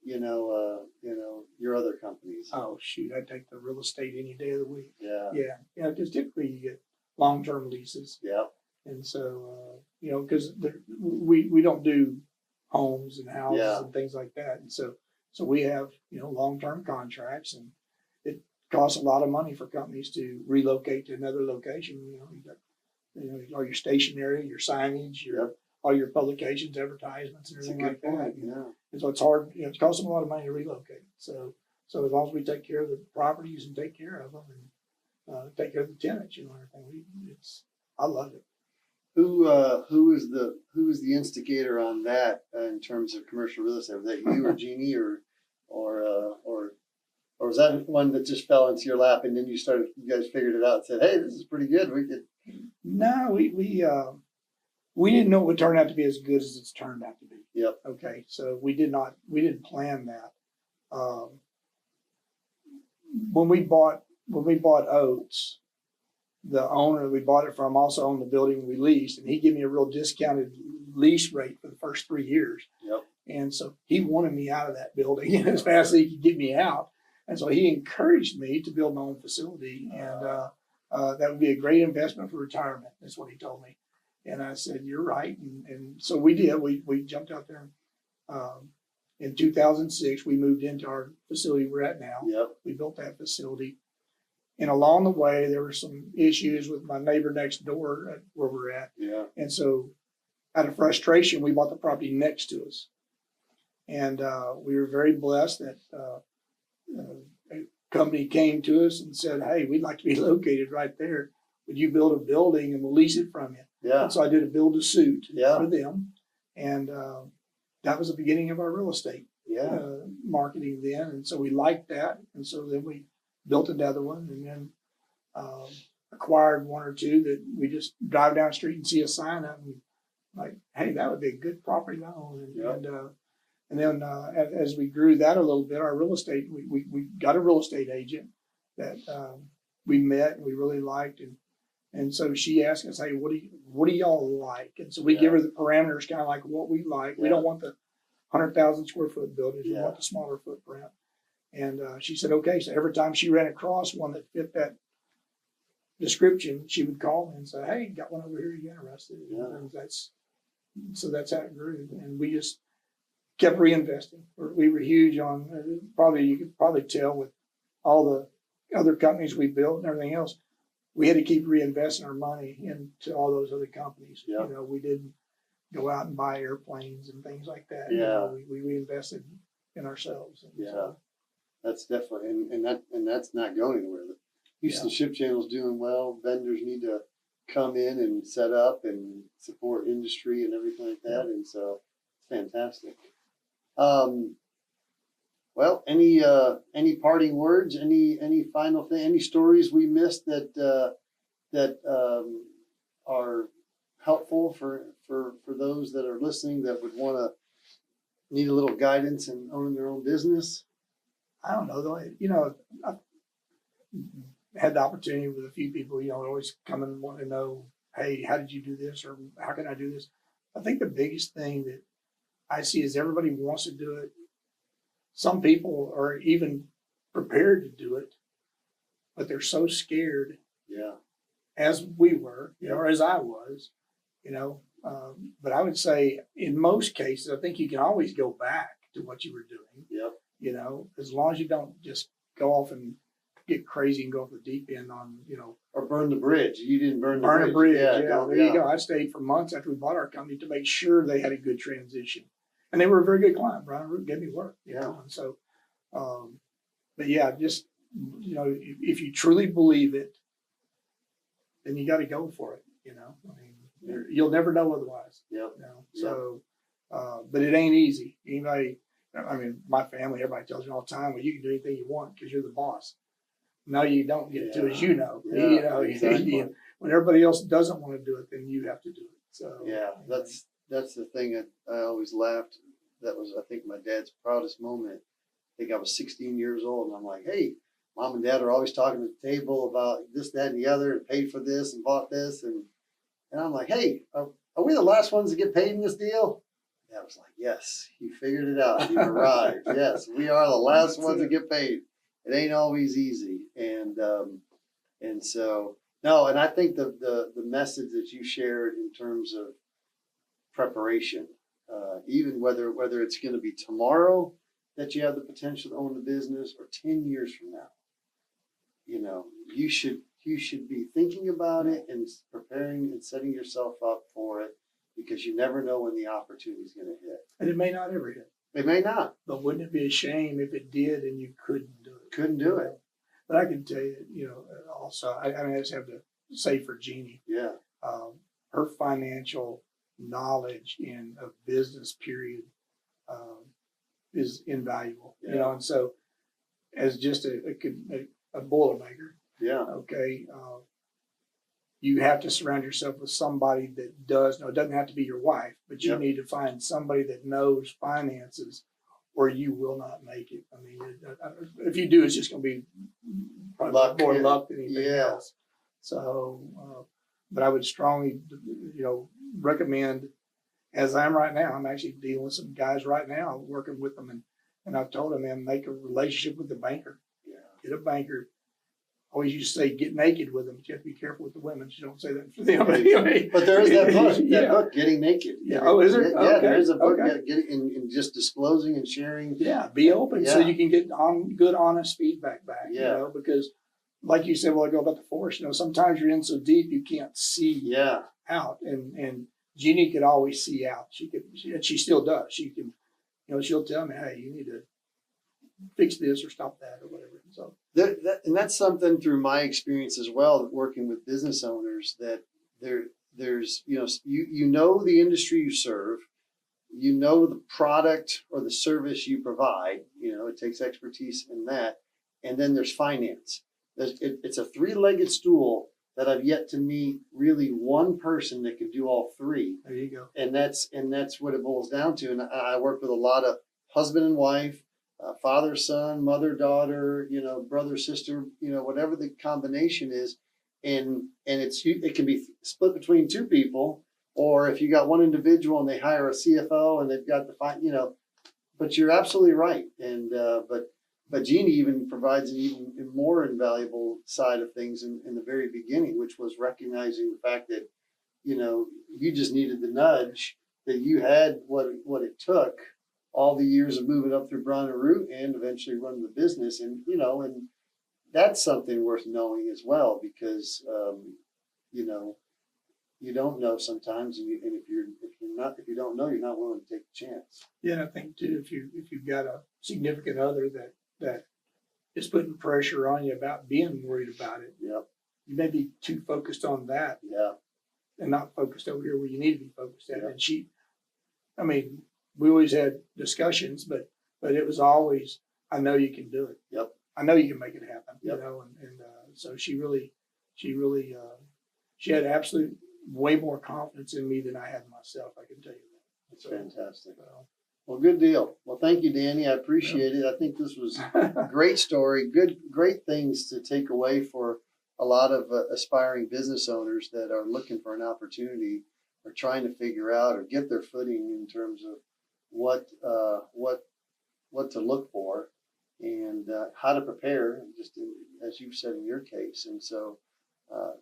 your other companies? Oh, shoot, I'd take the real estate any day of the week. Yeah. Yeah, because typically you get long-term leases. Yeah. And so, because we don't do homes and houses Yeah. and things like that. And so we have, long-term contracts, and it costs a lot of money for companies to relocate to another location. You got, all your stationery, your signage, all your publications, advertisements, and everything like that. Yeah. And so it's hard, it costs them a lot of money to relocate. So as long as we take care of the properties and take care of them and take care of the tenants, everything, I love it. Who is the instigator on that in terms of commercial real estate? Was that you or Jeannie or was that one that just fell into your lap and then you guys figured it out and said, hey, this is pretty good. We could. No, we didn't know it would turn out to be as good as it's turned out to be. Yep. Okay. So we didn't plan that. When we bought Oates, the owner we bought it from also owned the building we leased, and he gave me a real discounted lease rate for the first 3 years. Yep. And so he wanted me out of that building as fast as he could get me out. And so he encouraged me to build my own facility, and that would be a great investment for retirement. That's what he told me. And I said, you're right. And so we did. We jumped out there. In 2006, we moved into our facility we're at now. Yep. We built that facility. And along the way, there were some issues with my neighbor next door where we're at. Yeah. And so out of frustration, we bought the property next to us. And we were very blessed that a company came to us and said, hey, we'd like to be located right there. Would you build a building and we'll lease it from you? Yeah. And so I did a build to suit Yeah. for them. And that was the beginning of our real estate marketing then. And so we liked that. And so then we built another one and then acquired one or two that we just drive down the street and see a sign up and like, hey, that would be a good property to own. And then as we grew that a little bit, our real estate, we got a real estate agent that we met and we really liked. And so she asked us, hey, what do y'all like? And so we give her the parameters, kind of like what we like. We don't want the 100,000 square foot buildings. We want the smaller footprint. And she said, okay. So every time she ran across one that fit that description, she would call me and say, hey, got one over here. You interested? Yeah. And that's how it grew. And we just kept reinvesting. We were huge on, you could probably tell with all the other companies we built and everything else, we had to keep reinvesting our money into all those other companies. Yeah. We didn't go out and buy airplanes and things like that. Yeah. We reinvested in ourselves. And so, that's definitely, and that's not going anywhere. The Houston Ship Channel's doing well. Vendors need to come in and set up and support industry and everything like that. And so it's fantastic. Well, any parting words, any final thing, any stories we missed that are helpful for those that are listening that would need a little guidance in owning their own business? I don't know though. I've had the opportunity with a few people, always come and want to know, hey, how did you do this? Or how can I do this? I think the biggest thing that I see is everybody wants to do it. Some people are even prepared to do it, but they're so scared. Yeah. As we were, or as I was, but I would say in most cases, I think you can always go back to what you were doing. Yep. As long as you don't just go off and get crazy and go off the deep end on, or burn the bridge. You didn't burn the burn bridge. a bridge. Yeah, there you go. I stayed for months after we bought our company to make sure they had a good transition. And they were a very good client. Brian Root gave me work, And so, but yeah, just, if you truly believe it, then you got to go for it. You'll never know otherwise. Yep. So, but it ain't easy. My family, everybody tells me all the time, well, you can do anything you want because you're the boss. No, you don't get to, as you know. Exactly. When everybody else doesn't want to do it, then you have to do it. So that's the thing that I always laughed. That was, I think, my dad's proudest moment. I think I was 16 years old, and I'm like, hey, mom and dad are always talking at the table about this, that, and the other, and paid for this and bought this. And I'm like, hey, are we the last ones to get paid in this deal? Dad was like, yes, you figured it out. You arrived. Yes, we are the last ones to get paid. It ain't always easy. And so, no, and I think the message that you shared in terms of preparation, even whether it's going to be tomorrow that you have the potential to own the business or 10 years from now, you should be thinking about it and preparing and setting yourself up for it, because you never know when the opportunity is going to hit. And it may not ever hit. It may not. But wouldn't it be a shame if it did and you couldn't do it? Couldn't do it. But I can tell you, also, I just have to say for Jeannie, Yeah. Her financial knowledge in a business period is invaluable. Yeah. And so as just a Boilermaker, Yeah. okay, you have to surround yourself with somebody that does know. It doesn't have to be your wife, but you Yep. need to find somebody that knows finances, or you will not make it. I mean, if you do, it's just going to be Luck, more yeah. luck than anything Yeah. else. So, but I would strongly, recommend, as I am right now. I'm actually dealing with some guys right now, working with them, and I've told them, man, make a relationship with the banker. Yeah. Get a banker. Always used to say get naked with them, but you have to be careful with the women. You don't say that for them. But anyway, But there is that book, yeah. book, Getting Naked. Yeah. Oh, is there? Yeah, Okay. there is a book, Okay. getting in just disclosing and sharing. Yeah, be open so Yeah. you can get good, honest feedback back. Yeah. Because like you said, well, I go about the forest. Sometimes you're in so deep you can't see Yeah. out, and Jeannie could always see out. And she still does. She can, she'll tell me, hey, you need to fix this or stop that or whatever. So And that's something through my experience as well, working with business owners, that there's you know the industry you serve, the product or the service you provide. It takes expertise in that, and then there's finance. It's a three-legged stool that I've yet to meet really one person that can do all three. there you go. And that's what it boils down to. And I work with a lot of husband and wife, father, son, mother, daughter, brother, sister, whatever the combination is. And it can be split between two people, or if you got one individual and they hire a CFO and they've got but you're absolutely right. And, but Jeannie even provides an even more invaluable side of things in the very beginning, which was recognizing the fact that, you just needed the nudge, that you had what it took, all the years of moving up through Brown and Root and eventually running the business. And, and that's something worth knowing as well, because, you don't know sometimes. And if you don't know, you're not willing to take the chance. Yeah, and I think too, if you've got a significant other that is putting pressure on you about being worried about it, Yep. you may be too focused on that Yeah. and not focused over here where you need to be focused at. Yeah. And we always had discussions, but it was always, I know you can do it. Yep. I know you can make it happen. Yep. And so she had absolute way more confidence in me than I had in myself. I can tell you that. That's fantastic. Well, good deal. Well, thank you, Danny. I appreciate it. I think this was a great story. Great things to take away for a lot of aspiring business owners that are looking for an opportunity, or trying to figure out or get their footing in terms of what to look for, and how to prepare, just as you've said in your case. And so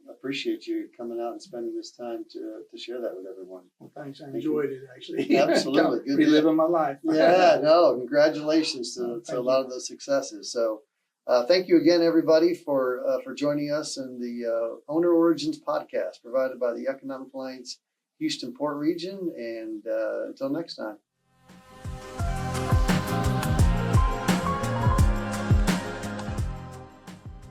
appreciate you coming out and spending this time to share that with everyone. Well, thanks. I enjoyed it, actually. Absolutely. Good Reliving my life. Yeah, no, congratulations to a lot of those successes. So thank you again, everybody, for joining us in the Owner Origins podcast, provided by the Economic Alliance Houston Port Region. And until next time.